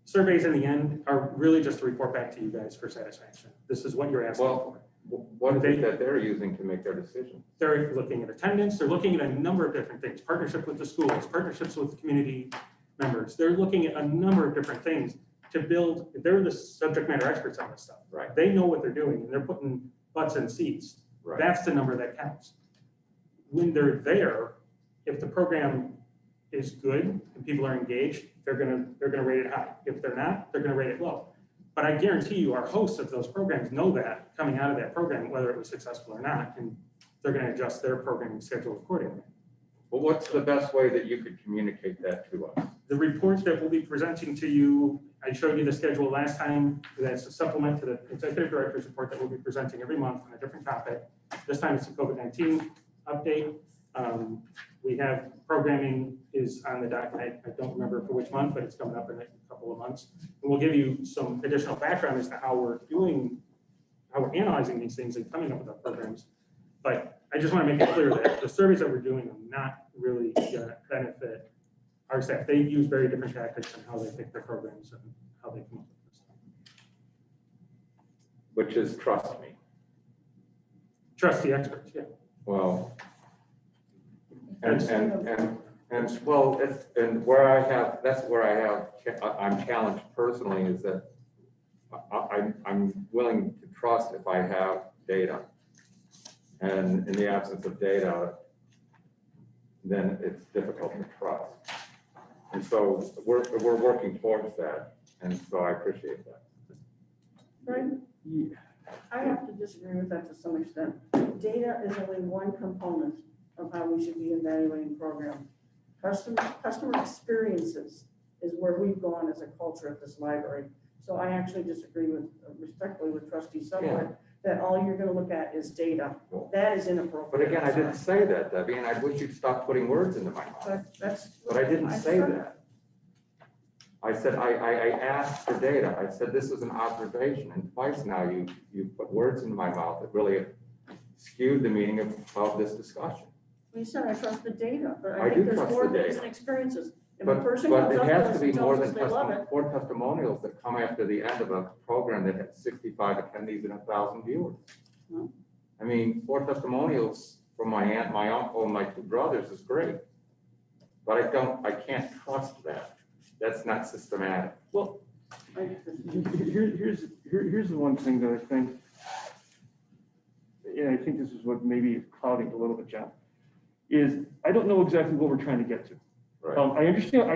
Surveys in the end are really just a report back to you guys for satisfaction. This is what you're asking for. What is it that they're using to make their decision? They're looking at attendance. They're looking at a number of different things, partnership with the schools, partnerships with community members. They're looking at a number of different things to build. They're the subject matter experts on this stuff. Right. They know what they're doing, and they're putting butts in seats. Right. That's the number that counts. When they're there, if the program is good and people are engaged, they're gonna rate it high. If they're not, they're gonna rate it low. But I guarantee you, our hosts of those programs know that coming out of that program, whether it was successful or not, and they're gonna adjust their programming schedule accordingly. Well, what's the best way that you could communicate that to us? The report that we'll be presenting to you, I showed you the schedule last time. That's a supplement to the executive director's report that we'll be presenting every month on a different topic. This time it's a COVID-19 update. We have programming is on the document. I don't remember for which month, but it's coming up in a couple of months. And we'll give you some additional background as to how we're analyzing these things and coming up with our programs. But I just want to make it clear that the surveys that we're doing are not really going to benefit our staff. They use very different tactics in how they pick their programs and how they come up with this stuff. Which is trust me. Trust the experts, yeah. Well, and well, and where I have, that's where I'm challenged personally, is that I'm willing to trust if I have data. And in the absence of data, then it's difficult to trust. And so we're working towards that. And so I appreciate that. Right? I have to disagree with that to some extent. Data is only one component of how we should be evaluating programs. Customer experiences is where we've gone as a culture at this library. So I actually disagree respectfully with Trustee Sutherland, that all you're going to look at is data. That is inappropriate. But again, I didn't say that, Debbie, and I wish you'd stop putting words into my mouth. But I didn't say that. I said, I asked for data. I said, this is an observation. And twice now you put words into my mouth that really skewed the meaning of this discussion. You said I trust the data, but I I do think there's trust more the things data. and experiences. If a But person comes it up to has us to be and more tells us than they love it, 4 testimonials that come after the end of a program that had 65 attendees and 1,000 viewers. Hmm. I mean, 4 testimonials from my aunt, my uncle, and my 2 brothers is great. But I can't trust that. That's not systematic. Well, here's the one thing that I think, and I think this is what maybe is clouding a little bit, John, is I don't know exactly what we're trying to get to. Right. I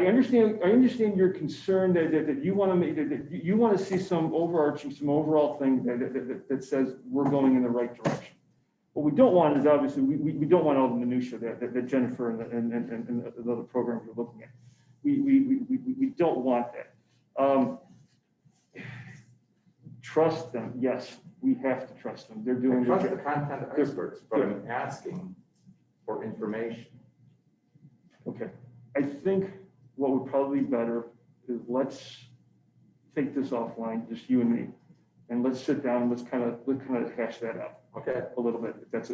understand your concern that you want to make, that you want to see some overall thing that says we're going in the right direction. What we don't want is obviously, we don't want all the minutia that Jennifer and the other programs are looking at. We don't want that. Trust them, yes, we have to trust them. They're doing I their trust the job. content experts, but I'm asking for information. Okay, I think what would probably be better is let's take this offline, just you and me, and let's sit down and let's kind of hash that out. Okay, a little bit, if that's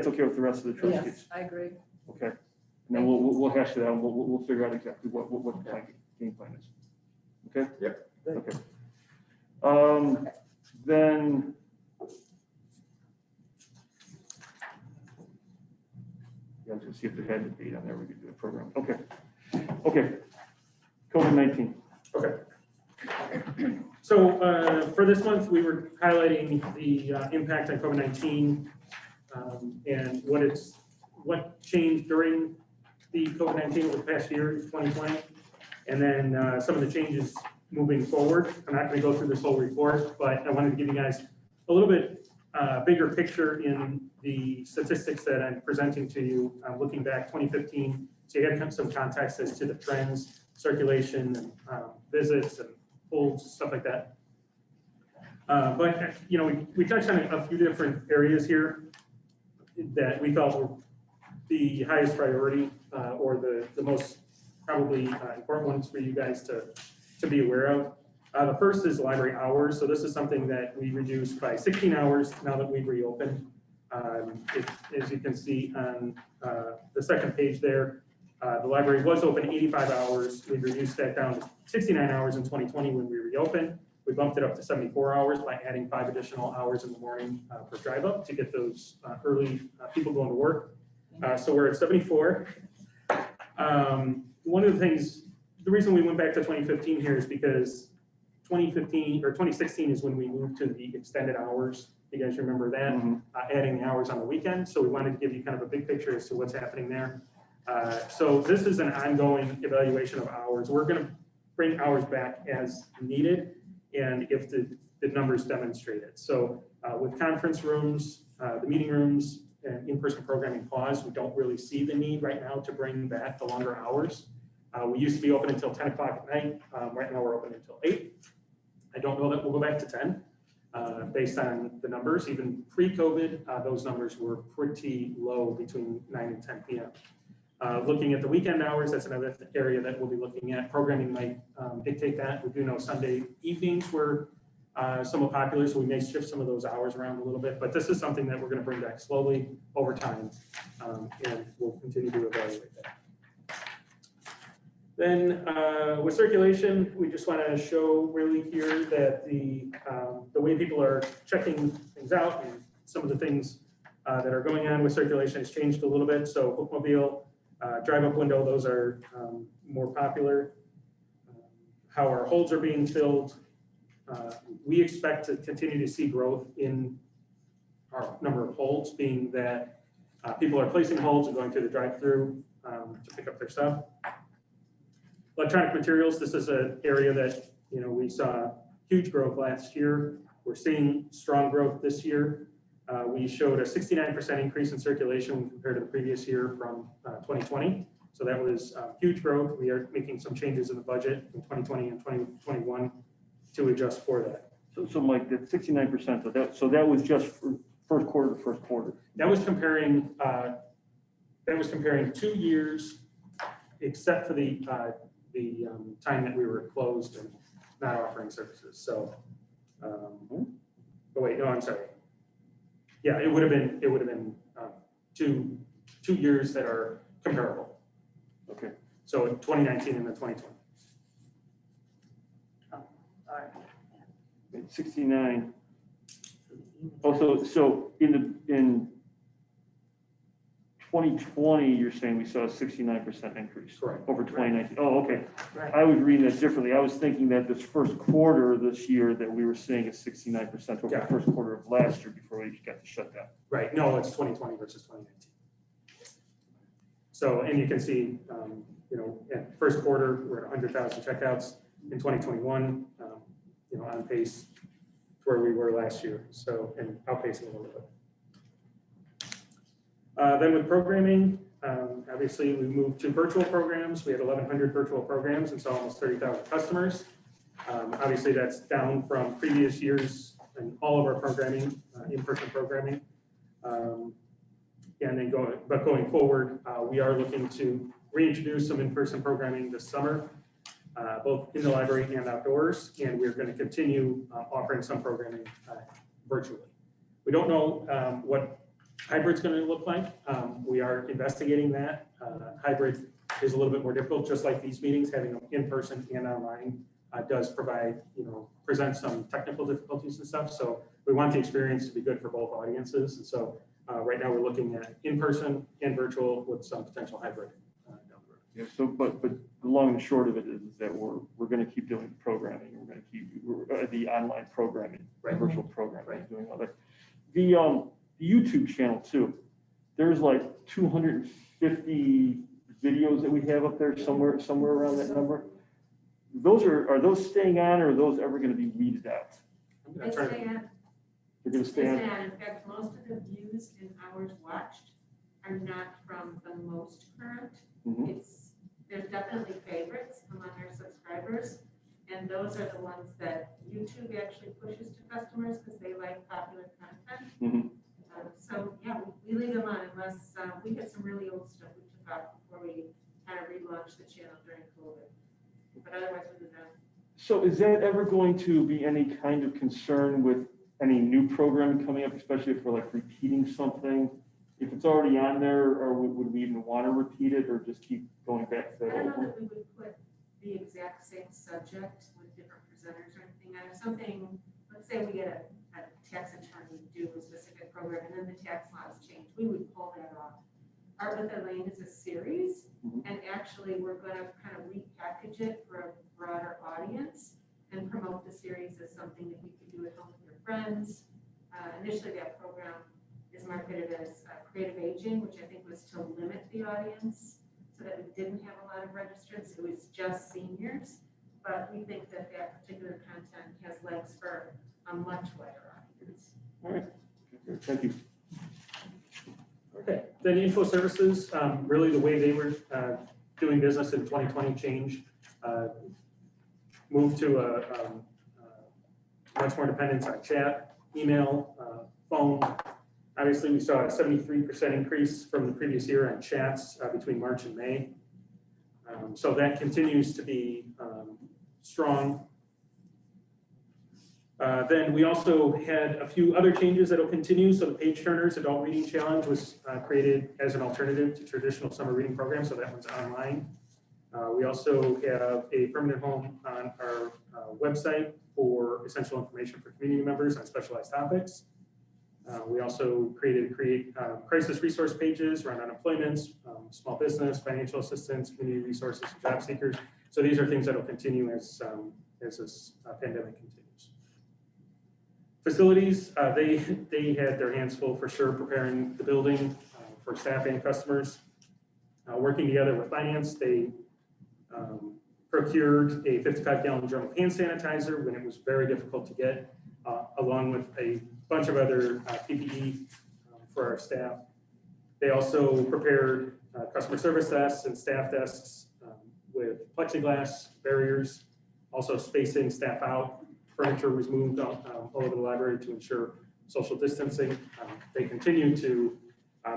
okay with the rest of the trustees. I agree. Okay, and then we'll hash it out, we'll figure out exactly what the game plan is. Okay? Yep. Okay. Then. Yeah, I was gonna see if they had the date on there, we could do a program. Okay. Okay. COVID-19. Okay. So for this month, we were highlighting the impact on COVID-19 and what changed during the COVID-19 over the past year, 2020, and then some of the changes moving forward. I'm not going to go through this whole report, but I wanted to give you guys a little bit bigger picture in the statistics that I'm presenting to you, looking back 2015. So you have some context as to the trends, circulation, and visits, and holds, stuff like that. But you know, we touched on a few different areas here that we felt were the highest priority or the most probably important ones for you guys to be aware of. The first is library hours. So this is something that we reduced by 16 hours now that we've reopened. As you can see on the second page there, the library was open 85 hours. We reduced that down to 69 hours in 2020 when we reopened. We bumped it up to 74 hours by adding 5 additional hours in the morning for drive up to get those early people going to work. So we're at 74. One of the things, the reason we went back to 2015 here is because 2015 or 2016 is when we moved to the extended hours. You guys remember that? Mm-hmm. Adding the hours on the weekend. So we wanted to give you kind of a big picture as to what's happening there. So this is an ongoing evaluation of hours. We're going to bring hours back as needed and if the numbers demonstrate it. So with conference rooms, the meeting rooms, and in-person programming paused, we don't really see the need right now to bring back the longer hours. We used to be open until 10 o'clock at night. Right now we're open until 8. I don't know that we'll go back to 10 based on the numbers. Even pre-COVID, those numbers were pretty low between 9 and 10 p.m. Looking at the weekend hours, that's another area that we'll be looking at. Programming might dictate that. We do know Sunday evenings were somewhat popular, so we may shift some of those hours around a little bit, but this is something that we're going to bring back slowly over time, and we'll continue to evaluate that. Then with circulation, we just want to show really here that the way people are checking things out and some of the things that are going on with circulation has changed a little bit. So bookmobile, drive-up window, those are more popular. How our holds are being filled. We expect to continue to see growth in our number of holds, being that people are placing holds and going through the drive-through to pick up their stuff. Electronic materials, this is an area that we saw huge growth last year. We're seeing strong growth this year. We showed a 69% increase in circulation when compared to the previous year from 2020. So that was huge growth. We are making some changes in the budget in 2020 and 2021 to adjust for that. So Mike, that 69%, so that was just for first quarter to first quarter. That was comparing 2 years, except for the time that we were closed and not offering services. So, oh wait, no, I'm sorry. Yeah, it would have been 2 years that are comparable. Okay. So 2019 and then 2020. All right. 69. Also, so in 2020, you're saying we saw a 69% increase. Correct. Over 2019. Oh, okay. Right. I was reading that differently. I was thinking that this first quarter this year that we were seeing a 69% over Yeah. the first quarter of last year before we got the shutdown. Right. No, it's 2020 versus 2019. So, and you can see, at first quarter, we're at 100,000 checkouts. In 2021, on pace to where we were last year. So, and outpacing a little bit. Then with programming, obviously we moved to virtual programs. We had 1,100 virtual programs and saw almost 30,000 customers. Obviously that's down from previous years and all of our programming, in-person programming. And then going forward, we are looking to reintroduce some in-person programming this summer, both in the library and outdoors. And we're going to continue offering some programming virtually. We don't know what hybrid's going to look like. We are investigating that. Hybrid is a little bit more difficult, just like these meetings, having them in person and online does provide, present some technical difficulties and stuff. So we want the experience to be good for both audiences. And so right now we're looking at in person and virtual with some potential hybrid down the road. Yeah, so, but the long and short of it is that we're going to keep doing the programming. We're going to keep the online programming, Right. virtual programming, Right. doing all that. The YouTube channel too. There's like 250 videos that we have up there somewhere around that number. Those are those staying on, or are those ever going to be weeded out? I'm gonna try to- They're going to stay on. In fact, most of the views and hours watched are not from the most current. Mhm. There's definitely favorites among our subscribers, and those are the ones that YouTube actually pushes to customers because they like popular content. Mhm. So yeah, we leave them on unless we had some really old stuff we took off before we kind of relaunched the channel during COVID. But otherwise, we do that. So is that ever going to be any kind of concern with any new programming coming up, especially if we're like repeating something? If it's already on there, or would we even want to repeat it, or just keep going back to I that don't old know one? that we would put the exact same subject with different presenters or anything. I have something, let's say we get a tax attorney do a specific program and then the tax laws change, we would pull that off. Art with Elaine is a series, Mhm. and actually we're gonna kind of repackage it for a broader audience and promote the series as something that you could do at home with your friends. Initially, that program is marketed as creative aging, which I think was to limit the audience so that we didn't have a lot of registrants. It was just seniors. But we think that that particular content has legs for a much wider audience. All right, okay, thank you. Okay, then info services, really the way they were doing business in 2020 changed. Moved to a much more dependence on chat, email, phone. Obviously, we saw a 73% increase from the previous year on chats between March and May. So that continues to be strong. Then we also had a few other changes that will continue. So the Page Turners Adult Reading Challenge was created as an alternative to traditional summer reading programs, so that one's online. We also have a permanent home on our website for essential information for community members on specialized topics. We also create crisis resource pages around unemployment, small business, financial assistance, community resources, and job seekers. So these are things that will continue as this pandemic continues. Facilities, they had their hands full for sure preparing the building for staff and customers. Working together with finance, they procured a 55-gallon drum of hand sanitizer when it was very difficult to get, along with a bunch of other PPE for our staff. They also prepared customer service desks and staff desks with plexiglass barriers, also spacing staff out. Furniture was moved all over the library to ensure social distancing. They continue to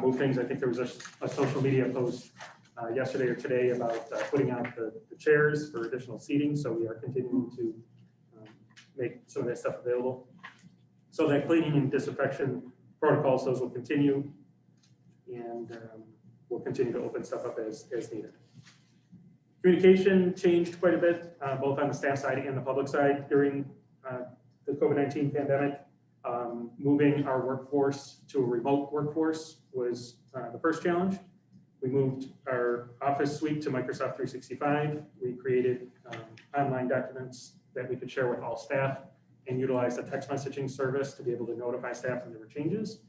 move things. I think there was a social media post yesterday or today about putting out the chairs for additional seating. So we are continuing to make some of that stuff available. So that cleaning and disinfection protocols, those will continue, and we'll continue to open stuff up as needed. Communication changed quite a bit, both on the staff side and the public side during the COVID-19 pandemic. Moving our workforce to a remote workforce was the first challenge. We moved our Office suite to Microsoft 365. We created online documents that we could share with all staff and utilize a text messaging service to be able to notify staff when there were changes.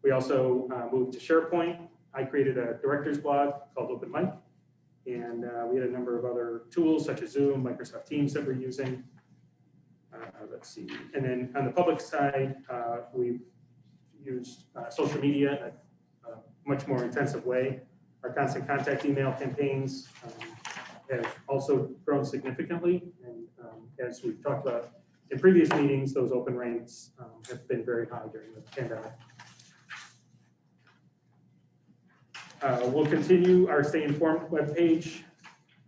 We also moved to SharePoint. I created a director's blog called Open Mic, and we had a number of other tools such as Zoom, Microsoft Teams that we're using. Let's see. And then on the public side, we've used social media in a much more intensive way. Our constant contact email campaigns have also grown significantly. And as we've talked about in previous meetings, those open rates have been very high during the pandemic. We'll continue our Stay Informed webpage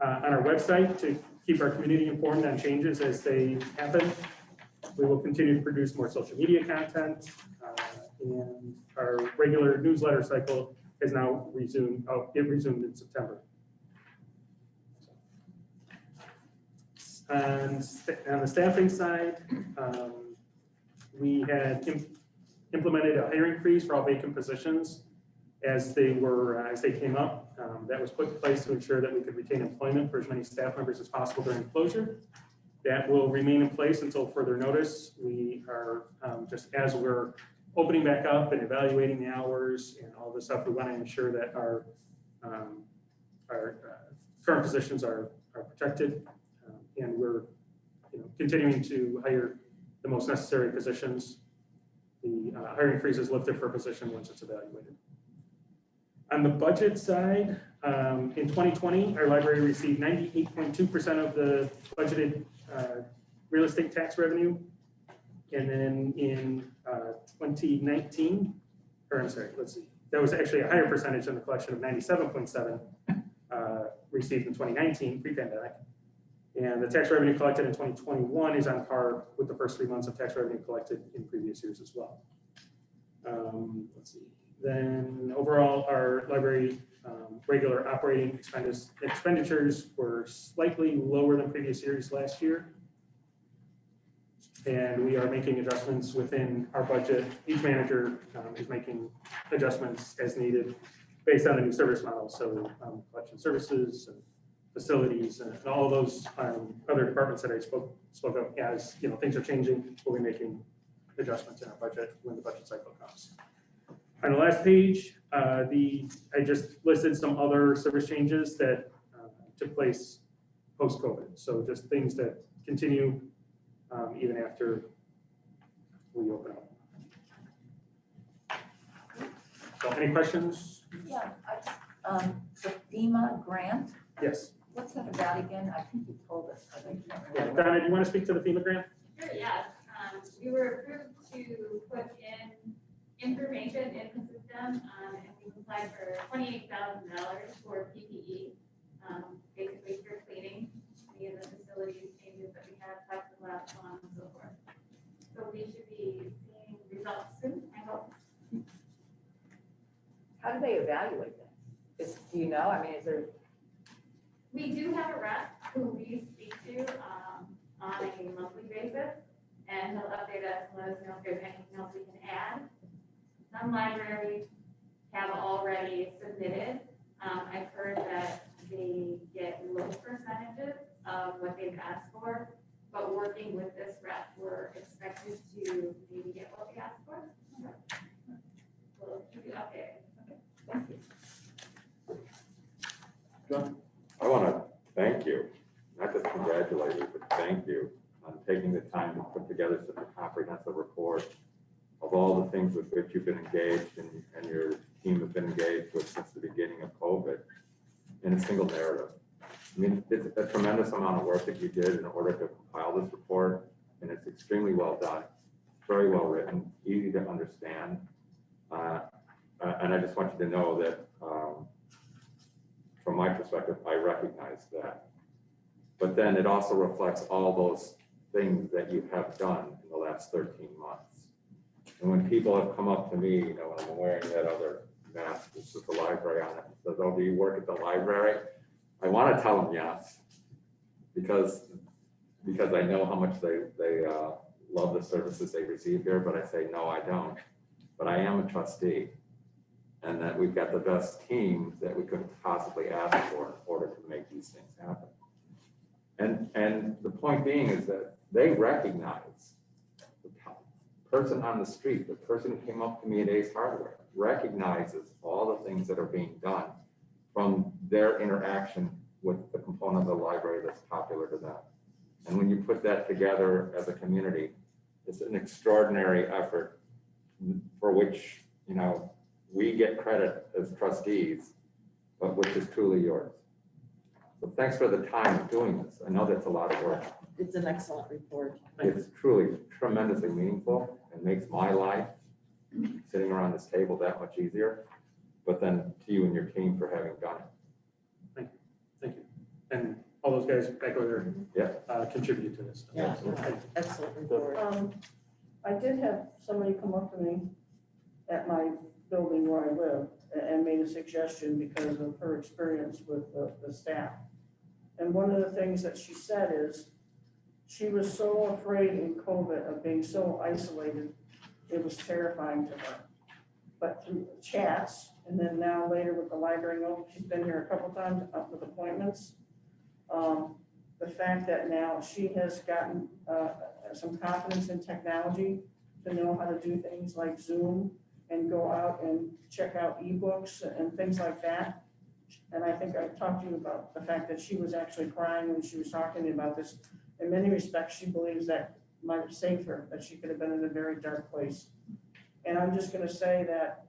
on our website to keep our community informed on changes as they happen. We will continue to produce more social media content And our regular newsletter cycle has now resumed, it resumed in September. On the staffing side, we had implemented a hiring freeze for all vacant positions as they came up. That was put in place to ensure that we could retain employment for as many staff members as possible during closure. That will remain in place until further notice. We are, just as we're opening back up and evaluating the hours and all this stuff, we want to ensure that our current positions are protected. And we're continuing to hire the most necessary positions. The hiring freeze is lifted for a position once it's evaluated. On the budget side, in 2020, our library received 98.2% of the budgeted real estate tax revenue. And then in 2019, or I'm sorry, let's see, that was actually a higher percentage than the collection of 97.7 received in 2019, pre-pandemic. And the tax revenue collected in 2021 is on par with the first 3 months of tax revenue collected in previous years as well. Let's see. Then overall, our library regular operating expenditures were slightly lower than previous years last year. And we are making adjustments within our budget. Each manager is making adjustments as needed based on the new service model. So collection services and facilities and all of those other departments that I spoke of, as things are changing, we'll be making adjustments in our budget when the budget cycle comes. On the last page, I just listed some other service changes that took place post-COVID. So just things that continue even after we open up. So any questions? Yeah, the FEMA grant, Yes. what's that about again? I think you told us, but I can't Yeah. remember. Donna, do you want to speak to the FEMA grant? Sure, yes. We were approved to put in information in the system, and we applied for $28,000 for PPE, basically for cleaning any of the facilities changes that we have, plexiglass, so on and so forth. So we should be seeing results soon, I hope. How do they evaluate that? Do you know? I mean, is there? We do have a rep who we speak to on a monthly basis, and he'll update us and let us know if there's anything else we can add. Some libraries have already submitted. I've heard that they get low percentages of what they've asked for, but working with this rep, we're expected to maybe get what we asked for. We'll keep you updated. Thank you. John? I want to thank you, not just congratulate you, but thank you on taking the time to put together such a comprehensive report of all the things with which you've been engaged and your team have been engaged with since the beginning of COVID in a single narrative. I mean, it's a tremendous amount of work that you did in order to compile this report, and it's extremely well done, very well written, easy to understand. And I just want you to know that from my perspective, I recognize that. But then it also reflects all those things that you have done in the last 13 months. And when people have come up to me, when I'm wearing that other mask, it's just the library on it, and says, "Oh, do you work at the library?" I want to tell them yes, because I know how much they love the services they receive here, but I say, no, I don't. But I am a trustee, and that we've got the best team that we could possibly ask for in order to make these things happen. And the point being is that they recognize the person on the street, the person who came up to me at Ace Hardware, recognizes all the things that are being done from their interaction with the component of the library that's popular to them. And when you put that together as a community, it's an extraordinary effort for which, we get credit as trustees, but which is truly yours. So thanks for the time of doing this. I know that's a lot of work. It's an excellent report. It's truly tremendously meaningful and makes my life sitting around this table that much easier. But then to you and your team for having done it. Thank you. And all those guys back over there contributed to this. Yeah, excellent report. I did have somebody come up to me at my building where I live and made a suggestion because of her experience with the staff. And one of the things that she said is, she was so afraid in COVID of being so isolated, it was terrifying to her. But through chats, and then now later with the library, she's been here a couple times with appointments. The fact that now she has gotten some confidence in technology to know how to do things like Zoom and go out and check out ebooks and things like that. And I think I talked to you about the fact that she was actually crying when she was talking to me about this. In many respects, she believes that might have saved her, that she could have been in a very dark place. And I'm just gonna say that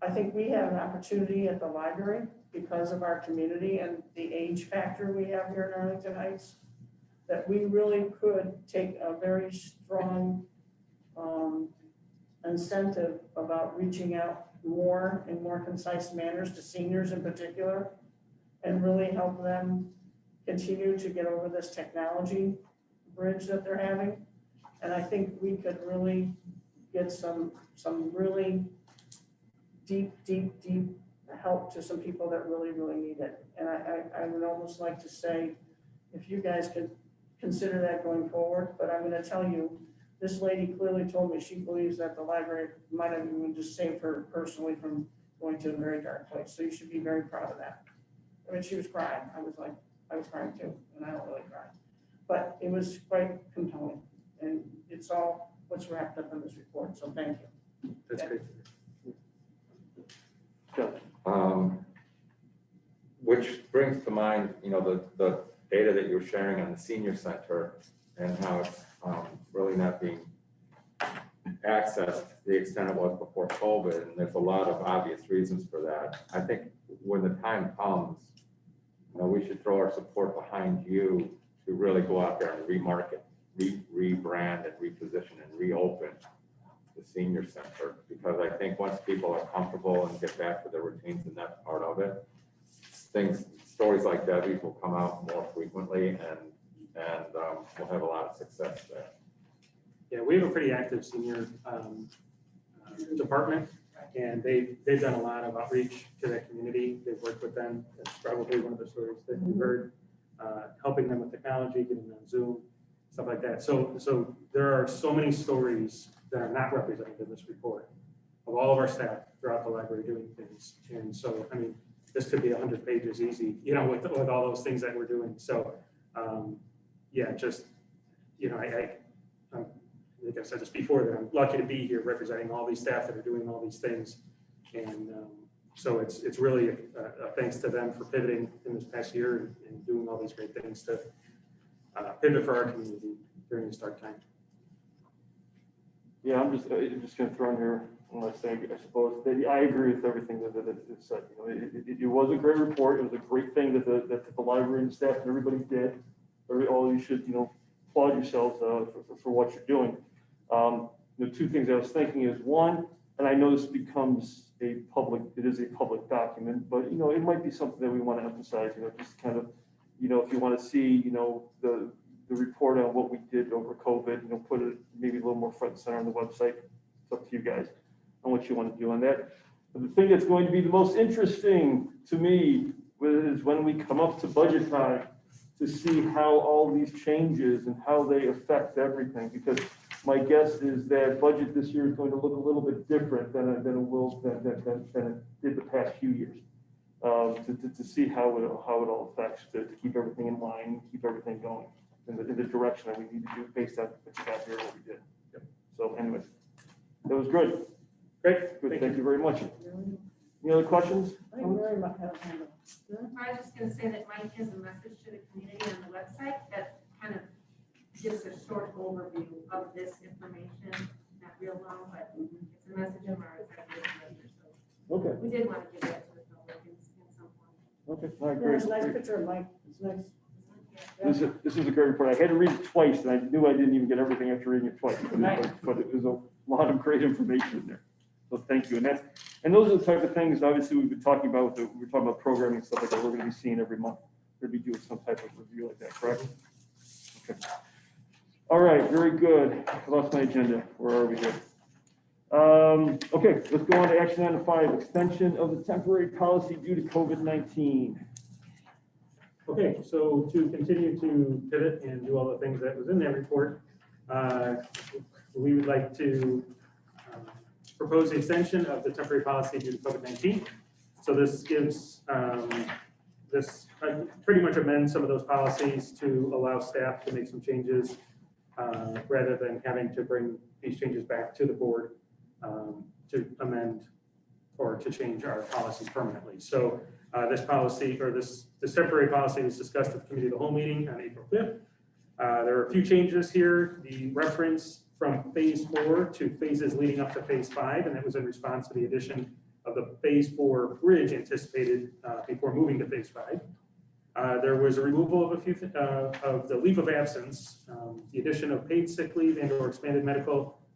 I think we have an opportunity at the library because of our community and the age factor we have here in Arlington Heights, that we really could take a very strong incentive about reaching out more in more concise manners to seniors in particular, and really help them continue to get over this technology bridge that they're having. And I think we could really get some really deep help to some people that really need it. And I would almost like to say, if you guys could consider that going forward, but I'm gonna tell you, this lady clearly told me she believes that the library might have even just saved her personally from going to a very dark place. So you should be very proud of that. I mean, she was crying. I was crying too, and I don't really cry. But it was quite compelling, and it's all what's wrapped up in this report, so thank you. That's great. Which brings to mind, the data that you're sharing on the senior center and how it's really not being accessed to the extent it was before COVID. And there's a lot of obvious reasons for that. I think when the time comes, we should throw our support behind you to really go out there and remarket, rebrand and reposition and reopen the senior center. Because I think once people are comfortable and get back to their routines and that's part of it, stories like Debbie's will come out more frequently and we'll have a lot of success there. Yeah, we have a pretty active senior department, and they've done a lot of outreach to that community. They've worked with them. That's probably one of the stories that you heard, helping them with technology, getting them on Zoom, stuff like that. So there are so many stories that are not represented in this report of all of our staff throughout the library doing things. And so, I mean, this could be 100 pages easy, with all those things that we're doing. So, yeah, just, like I said just before, that I'm lucky to be here representing all these staff that are doing all these things. And so it's really a thanks to them for pivoting in this past year and doing all these great things to pivot for our community during this dark time. Yeah, I'm just gonna throw in here one last thing, I suppose. I agree with everything that is said. It was a great report. It was a great thing that the library and staff and everybody did. All you should, applaud yourselves for what you're doing. The two things I was thinking is, one, and I know this becomes it is a public document, but it might be something that we want to emphasize, just kind of, if you want to see, the report on what we did over COVID, put it maybe a little more front and center on the website. It's up to you guys on what you want to do on that. But the thing that's going to be the most interesting to me is when we come up to budget time to see how all these changes and how they affect everything. Because my guess is that budget this year is going to look a little bit different than it did the past few years. To see how it all affects, to keep everything in line, keep everything going in the direction that we need to do based on what you got here, what we did. Yep. So anyways, that was good. Great. Good. Thank you very much. Any other questions? I very much have I was just gonna say that Mike has a message to the community on the website that kind of gives a short overview of this information, not real long, but it's a message from our executive director. So Okay. we did want to give that to the public in some point. Okay. All right, There's great. a nice picture of Mike. It's nice. This is a great report. I had to read it twice, and I knew I didn't even get everything after reading it twice. But it was a lot of great information in there. So thank you. And those are the type of things, obviously, we've been talking about. We're talking about programming and stuff like that. We're going to be seeing every month. We're going to be doing some type of review like that, correct? Okay. All right. Very good. I lost my agenda. Where are we here? Okay, let's go on to action item 5, extension of the temporary policy due to COVID-19. Okay, so to continue to pivot and do all the things that was in that report, we would like to propose the extension of the temporary policy due to COVID-19. So this gives, pretty much amends some of those policies to allow staff to make some changes rather than having to bring these changes back to the board to amend or to change our policy permanently. So this policy, or this temporary policy, was discussed at the committee of the whole meeting on April 5th. There are a few changes here. The reference from phase 4 to phases leading up to phase 5, and that was in response to the addition of the phase 4 bridge anticipated before moving to phase 5. There was a removal of a few of the leave of absence, the addition of paid sick leave and or expanded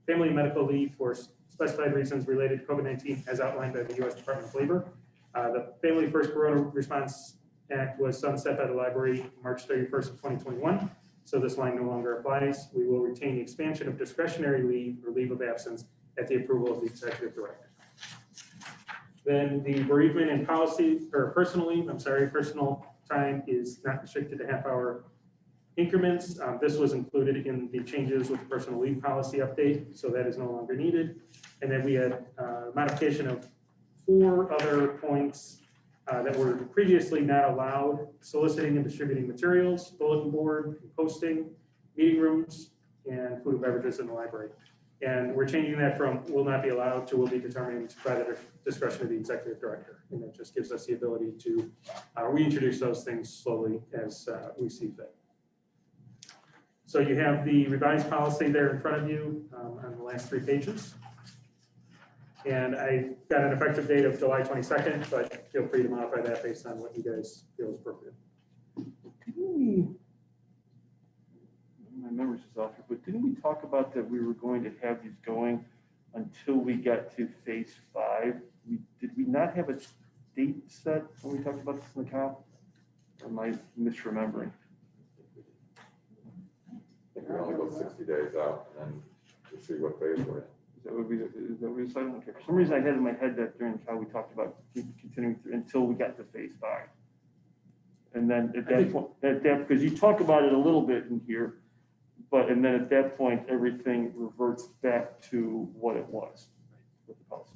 family and medical leave for specified reasons related to COVID-19 as outlined by the U.S. Department of Labor. The Family First Corona Response Act was sunset by the library March 31st of 2021. So this line no longer applies. We will retain the expansion of discretionary leave or leave of absence at the approval of the executive director. Then the bereavement and policy, or personal leave, personal time is not restricted to half-hour increments. This was included in the changes with the personal leave policy update, so that is no longer needed. And then we had modification of 4 other points that were previously not allowed: soliciting and distributing materials, bulletin board, posting, meeting rooms, and food and beverages in the library. And we're changing that from will not be allowed to will be determined by the discretion of the executive director. And that just gives us the ability to reintroduce those things slowly as we see fit. So you have the revised policy there in front of you on the last 3 pages. And I got an effective date of July 22nd, but feel free to modify that based on what you guys feel is appropriate. Didn't we, my memory's is off here, but didn't we talk about that we were going to have these going until we got to phase 5? Did we not have a date set when we talked about this in the COP? Or am I misremembering? I think we only go 60 days out and to see what phase we're in. Is that what we decided? Okay. For some reason I had in my head that during the COP we talked about continuing through until we got to phase 5. And then at that point, because you talk about it a little bit in here, and then at that point, everything reverts back to what it was with the policy.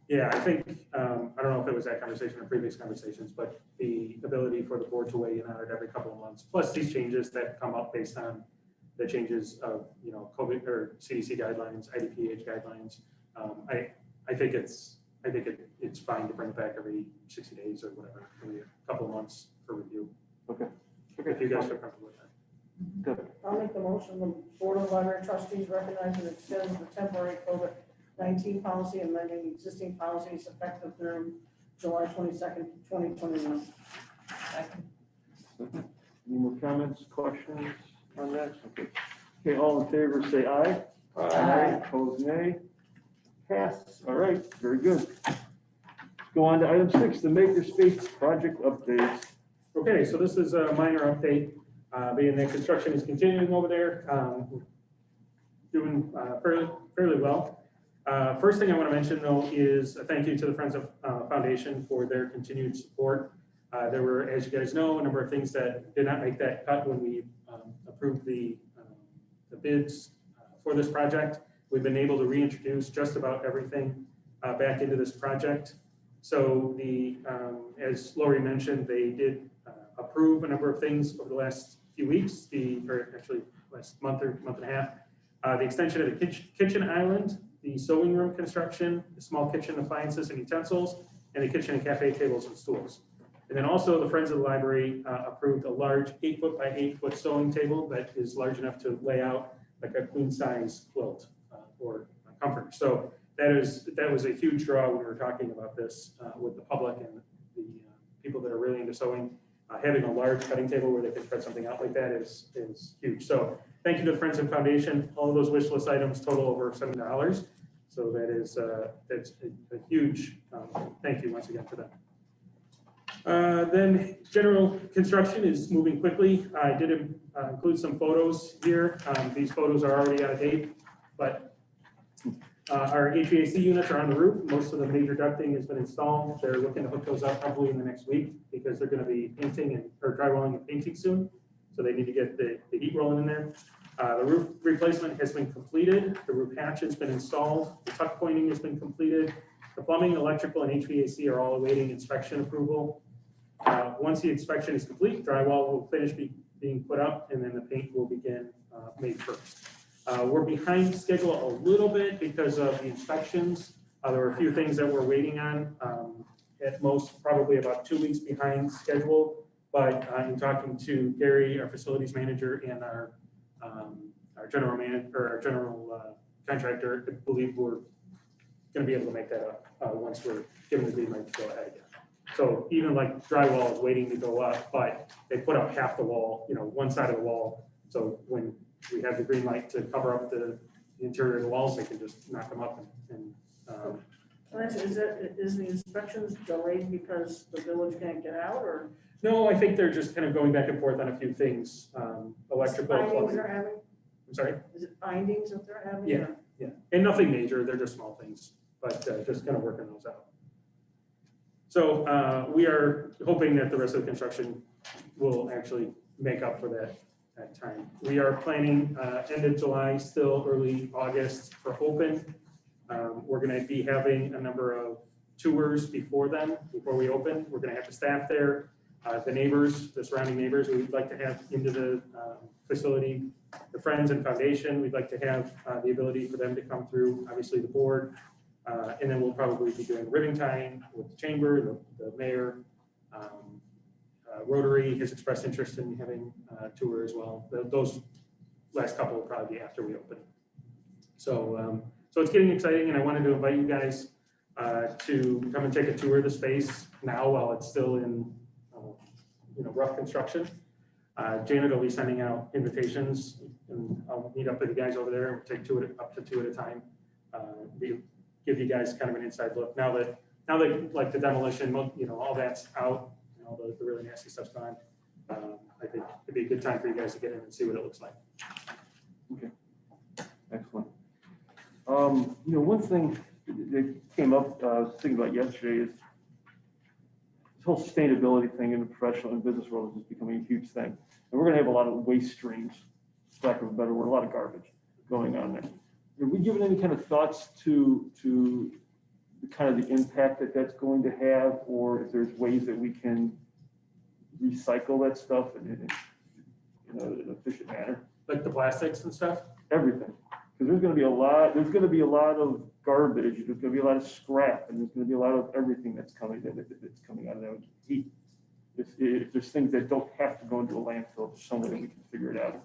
Yeah, I think, I don't know if it was that conversation or previous conversations, but the ability for the board to weigh in on it every couple of months, plus these changes that come up based on the changes of, COVID or CDC guidelines, IDPH guidelines. I think it's fine to bring it back every 60 days or whatever, maybe a couple of months for review. Okay. If you guys are comfortable with that. Good. I'll make the motion. The Board of Library Trustees recognizes and extends the temporary COVID-19 policy, amending existing policies effective through July 22nd, 2021. Any more comments, questions on that? Okay, all in favor, say aye. Aye. Opposed, nay. Passes. All right, very good. Let's go on to item 6, the Makerspace project updates. Okay, so this is a minor update, being that construction is continuing over there, doing fairly well. First thing I want to mention, though, is a thank you to the Friends of Foundation for their continued support. There were, as you guys know, a number of things that did not make that cut when we approved the bids for this project. We've been able to reintroduce just about everything back into this project. So as Lori mentioned, they did approve a number of things over the last few weeks, or actually last month or month and a half. The extension of the kitchen island, the sewing room construction, the small kitchen appliances and utensils, and the kitchen and cafe tables and stools. And then also the Friends of the Library approved a large 8-foot by 8-foot sewing table that is large enough to lay out like a queen size quilt or a comforter. So that was a huge draw when we were talking about this with the public and the people that are really into sewing. Having a large cutting table where they can cut something out like that is huge. So thank you to the Friends and Foundation. All of those wish list items total over $70. So that's a huge thank you once again to them. Then general construction is moving quickly. I did include some photos here. These photos are already out of date, but Our HVAC units are on the roof. Most of the major ducting has been installed. They're looking to hook those up probably in the next week because they're going to be painting or drywalling and painting soon. So they need to get the heat rolling in there. The roof replacement has been completed. The roof hatch has been installed. The tuck pointing has been completed. The plumbing, electrical, and HVAC are all awaiting inspection approval. Once the inspection is complete, drywall will finish being put up, and then the paint will begin May 1st. We're behind schedule a little bit because of the inspections. There were a few things that we're waiting on. At most, probably about 2 weeks behind schedule. But in talking to Gary, our facilities manager, and our general manager, or our general contractor, I believe we're going to be able to make that up once we're given the green light to go ahead again. So even like drywall is waiting to go up, but they put up half the wall, one side of the wall. So when we have the green light to cover up the interior of the walls, they can just knock them up and Is the inspections delayed because the village can't get out, or no, I think they're just kind of going back and forth on a few things, electrical. findings plumbing. they're having? I'm sorry? Is it findings that they're having? Yeah. or- Yeah, and nothing major, they're just small things, but just kind of working those out. So we are hoping that the rest of the construction will actually make up for that time. We are planning end of July, still early August for open. We're going to be having a number of tours before then, before we open. We're going to have the staff there, the neighbors, the surrounding neighbors we'd like to have into the facility, the friends and foundation. We'd like to have the ability for them to come through, obviously the board. And then we'll probably be doing ribbon tying with the chamber, the mayor. Rotary has expressed interest in having a tour as well. Those last couple will probably be after we open. So it's getting exciting, and I wanted to invite you guys to come and take a tour of the space now while it's still in rough construction. Janet will be sending out invitations, and I'll meet up with you guys over there and take up to two at a time. Give you guys kind of an inside look now that like the demolition, all that's out, all the really nasty stuff's gone. I think it'd be a good time for you guys to get in and see what it looks like. Okay, excellent. One thing that came up, I was thinking about yesterday is this whole sustainability thing in the professional and business world is just becoming a huge thing. And we're going to have a lot of waste streams, for lack of a better word, a lot of garbage going on there. Have we given any kind of thoughts to the kind of the impact that that's going to have, or if there's ways that we can recycle that stuff in an efficient manner? Like the plastics and stuff? Everything. Because there's going to be a lot of garbage, there's going to be a lot of scrap, and there's going to be a lot of everything that's coming out of that heat. If there's things that don't have to go into a landfill, some way that we can figure it out.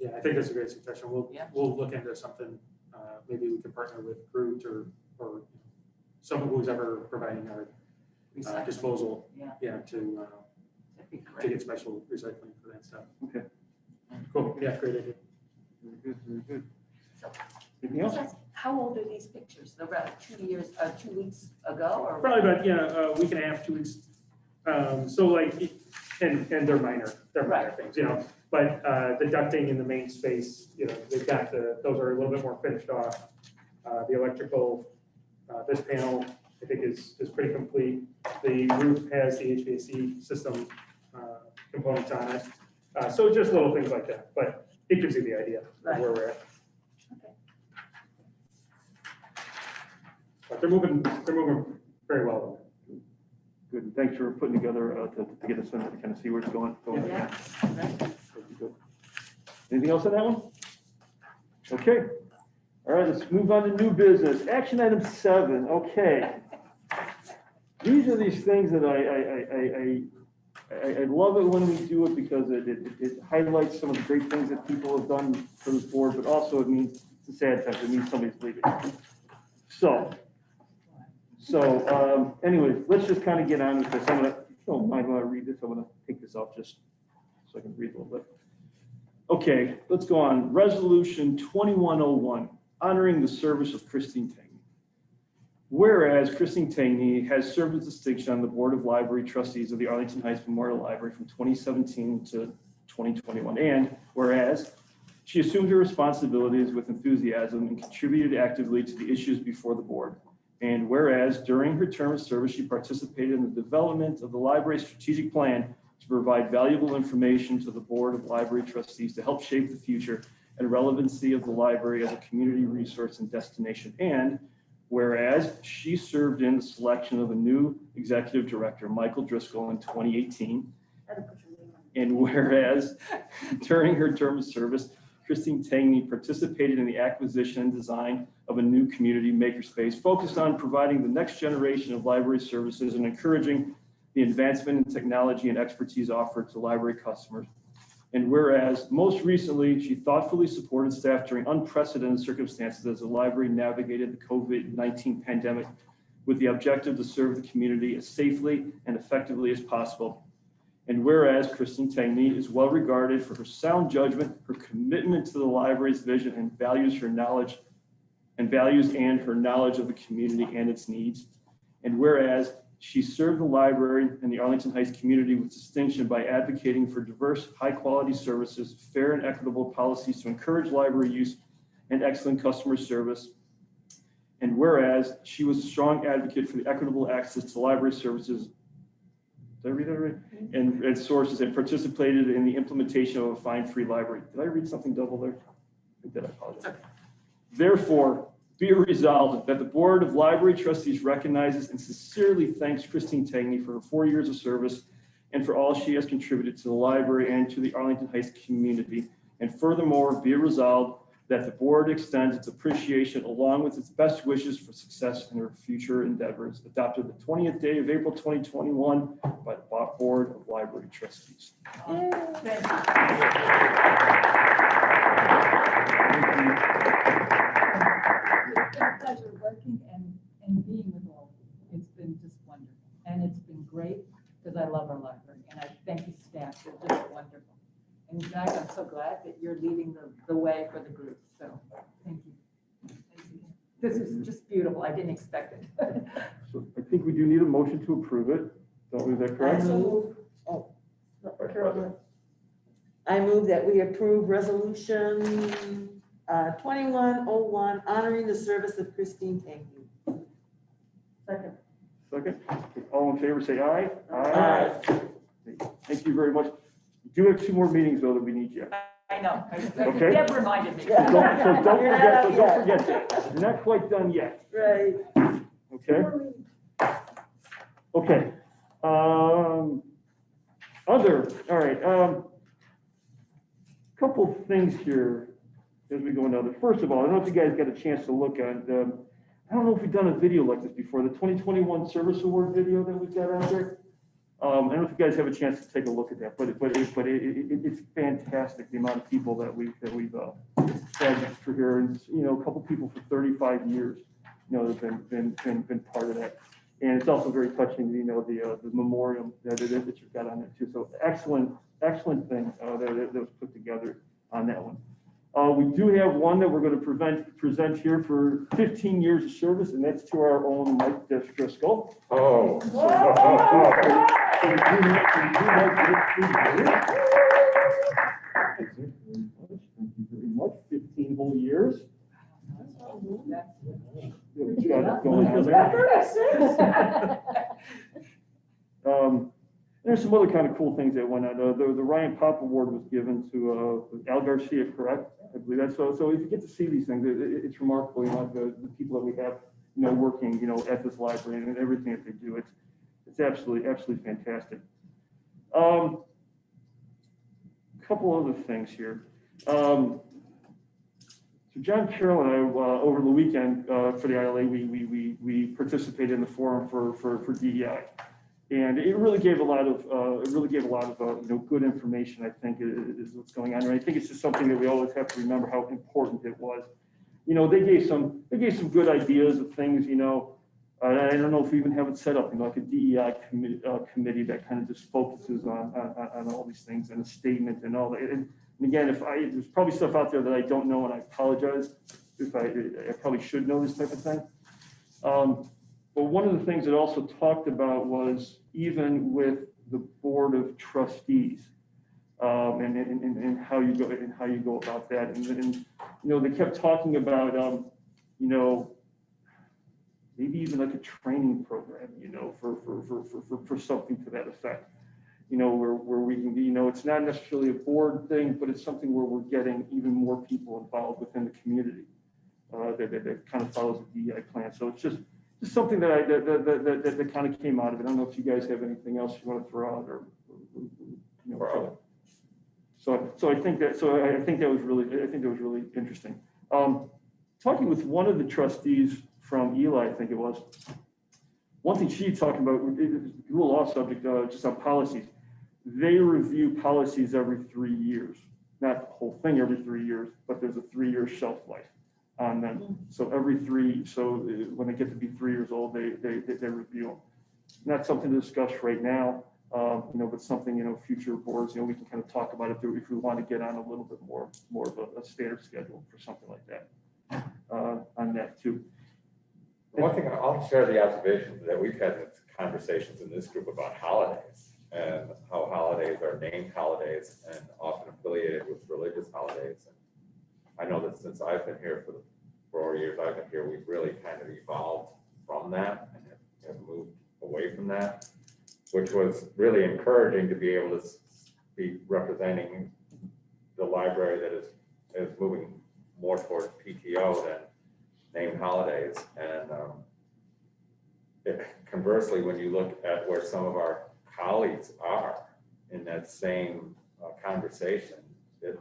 Yeah, I think that's a great suggestion. We'll look into something. Maybe we can partner with Groot or someone who's ever providing our disposal. Yeah. To That'd be to great. get special recycling for that stuff. Okay. Cool. Yeah, great idea. Very good, very good. So, Anything else? How old are these pictures? They're about 2 weeks ago, or? Probably about a week and a half, 2 weeks. So like, and they're minor Right. things, But the ducting in the main space, they've got those are a little bit more finished off. The electrical, this panel, I think is pretty complete. The roof has the HVAC system components on it. So just little things like that, but it gives you the idea of where we're at. Okay. But they're moving very well. Good, and thanks for putting together to get us in to kind of see where it's going. Yeah. Good. Anything else on that one? Okay. All right, let's move on to new business. Action item 7. Okay. These are these things that I love it when we do it because it highlights some of the great things that people have done for this board, but also it means it's a sad time. It means somebody's leaving. So anyways, let's just kind of get on with this. I'm gonna, if you don't mind when I read this, I'm gonna take this off just so I can read a little bit. Okay, let's go on. Resolution 2101, honoring the service of Christine Tangney. Whereas Christine Tangney has served with distinction on the Board of Library Trustees of the Arlington Heights Memorial Library from 2017 to 2021. And whereas She assumed her responsibilities with enthusiasm and contributed actively to the issues before the board. And whereas during her term of service, she participated in the development of the library's strategic plan to provide valuable information to the Board of Library Trustees to help shape the future and relevancy of the library as a community resource and destination. And whereas she served in the selection of a new executive director, Michael Driscoll, in 2018. And whereas during her term of service, Christine Tangney participated in the acquisition and design of a new community makerspace focused on providing the next generation of library services and encouraging the advancement in technology and expertise offered to library customers. And whereas most recently, she thoughtfully supported staff during unprecedented circumstances as the library navigated the COVID-19 pandemic with the objective to serve the community as safely and effectively as possible. And whereas Christine Tangney is well regarded for her sound judgment, her commitment to the library's vision, and values her knowledge and her knowledge of the community and its needs. And whereas she served the library and the Arlington Heights community with distinction by advocating for diverse, high-quality services, fair and equitable policies to encourage library use, and excellent customer service. And whereas she was a strong advocate for the equitable access to library services, did I read that right? And sources, and participated in the implementation of a fine-free library. Did I read something double there? I did, I apologize. Therefore, be it resolved that the Board of Library Trustees recognizes and sincerely thanks Christine Tangney for her 4 years of service and for all she has contributed to the library and to the Arlington Heights community. And furthermore, be it resolved that the board extends its appreciation along with its best wishes for success in her future endeavors, adopted the 20th day of April 2021 by the Board of Library Trustees. It's been a pleasure working and being with all of you. It's been just wonderful. And it's been great because I love our library. And I thank you, staff. They're just wonderful. And Jack, I'm so glad that you're leading the way for the group. So thank you. This is just beautiful. I didn't expect it. So I think we do need a motion to approve it. Don't we, is that correct? I move that we approve resolution 2101, honoring the service of Christine Tangney. Second. Second. All in favor, say aye. Aye. Thank you very much. We do have 2 more meetings though that we need you. I know. Okay. Deb reminded me. So don't forget that. You're not quite done yet. Right. Okay. Okay. All right. Couple things here as we go into other. First of all, I don't know if you guys got a chance to look at, I don't know if we've done a video like this before, the 2021 Service Award video that we've got out there. I don't know if you guys have a chance to take a look at that, but it's fantastic, the amount of people that we've had for here, and a couple people for 35 years, that have been part of that. And it's also very touching, the memorial that you've got on there too. So excellent thing that was put together on that one. We do have one that we're going to present here for 15 years of service, and that's to our own Mike Driscoll. Oh. Thank you very much. 15 whole years. We've got it going on there. There's some other kind of cool things that went on. The Ryan Pop Award was given to Al Garcia, correct? I believe that. So if you get to see these things, it's remarkable. The people that we have, working, at this library and everything that they do. It's absolutely fantastic. Couple other things here. So John Carroll and I, over the weekend for the ILA, we participated in the forum for DEI. And it really gave a lot of good information. I think is what's going on, and I think it's just something that we always have to remember how important it was. They gave some good ideas of things. I don't know if we even have it set up, like a DEI committee that kind of just focuses on all these things and a statement and all that. And again, there's probably stuff out there that I don't know, and I apologize if I probably should know this type of thing. But one of the things it also talked about was even with the Board of Trustees, and how you go about that. And they kept talking about, maybe even like a training program, for something to that effect. Where we can, it's not necessarily a board thing, but it's something where we're getting even more people involved within the community that kind of follows the DEI plan. So it's just something that kind of came out of it. I don't know if you guys have anything else you want to throw out or. So I think that was really interesting. Talking with one of the trustees from Eli, I think it was. One thing she talked about, a little off subject, just on policies. They review policies every 3 years, not the whole thing every 3 years, but there's a 3-year shelf life on them. So when they get to be 3 years old, they review them. Not something to discuss right now, but something, future boards, we can kind of talk about it if we want to get on a little bit more of a standard schedule for something like that on that too. One thing, I'll share the observation that we've had conversations in this group about holidays and how holidays are named holidays and often affiliated with religious holidays. And I know that since I've been here for the 4 years I've been here, we've really kind of evolved from that and have moved away from that, which was really encouraging to be able to be representing the library that is moving more towards PTO than named holidays. And conversely, when you look at where some of our colleagues are in that same conversation,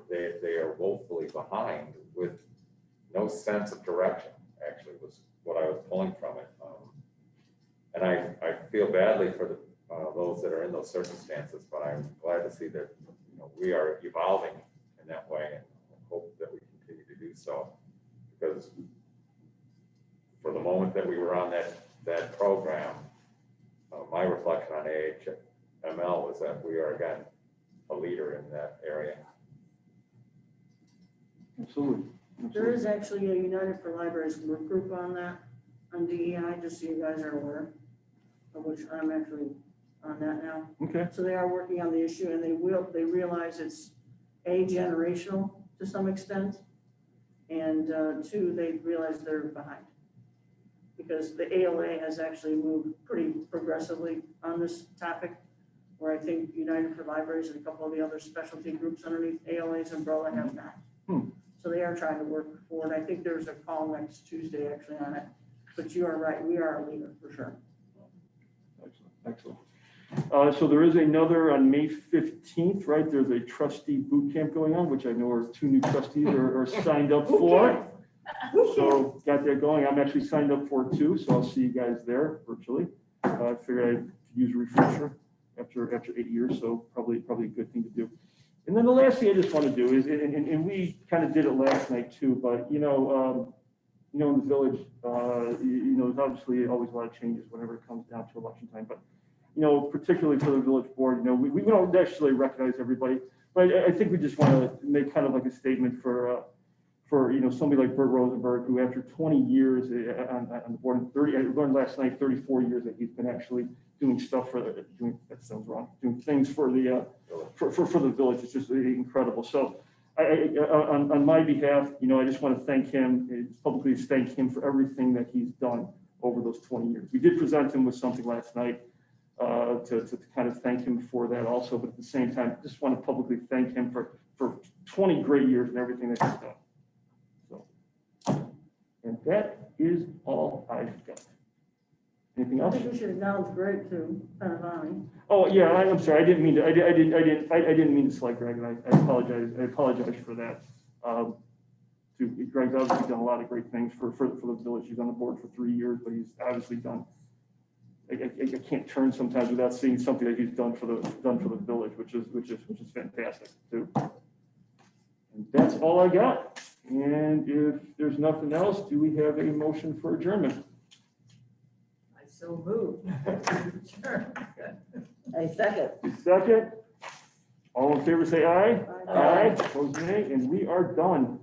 they are woefully behind with no sense of direction, actually, was what I was pulling from it. And I feel badly for those that are in those circumstances, but I'm glad to see that we are evolving in that way, and hope that we continue to do so. Because for the moment that we were on that program, my reflection on AHML was that we are again a leader in that area. Absolutely. There is actually a United for Libraries work group on that, on DEI, just so you guys are aware, of which I'm actually on that now. Okay. So they are working on the issue, and they realize it's generational to some extent, and 2, they realize they're behind. Because the ALA has actually moved pretty progressively on this topic, where I think United for Libraries and a couple of the other specialty groups underneath ALA's umbrella have not. So they are trying to work forward. I think there's a call next Tuesday actually on it, but you are right, we are a leader for sure. Excellent. So there is another on May 15th, right? There's a trustee boot camp going on, which I know are 2 new trustees are signed up for. So got that going. I'm actually signed up for it too, so I'll see you guys there virtually. I figured I'd use a refresher after 8 years, so probably a good thing to do. And then the last thing I just want to do is, and we kind of did it last night too, but in the village, there's obviously always a lot of changes whenever it comes down to election time, but particularly for the village board, we don't necessarily recognize everybody, but I think we just want to make kind of like a statement for somebody like Bert Rosenberg, who after 20 years on the board, and I learned last night, 34 years that he's been actually doing stuff that sounds wrong, doing things for the village. It's just incredible. So on my behalf, I just want to thank him, publicly thank him for everything that he's done over those 20 years. We did present him with something last night to kind of thank him for that also, but at the same time, just want to publicly thank him for 20 great years and everything that he's done. And that is all I've got. Anything I else? think we should acknowledge Greg too, kind of on. Oh yeah, I'm sorry. I didn't mean to. I didn't mean to slight Greg, and I apologize. I apologize for that. Greg's obviously done a lot of great things for the village. He's on the board for 3 years, but he's obviously done. I can't turn sometimes without seeing something that he's done for the village, which is fantastic too. And that's all I got. And if there's nothing else, do we have a motion for adjournment? I so moved. Sure. I second. Second. All in favor, say aye. Aye. Opposed, nay. And we are done.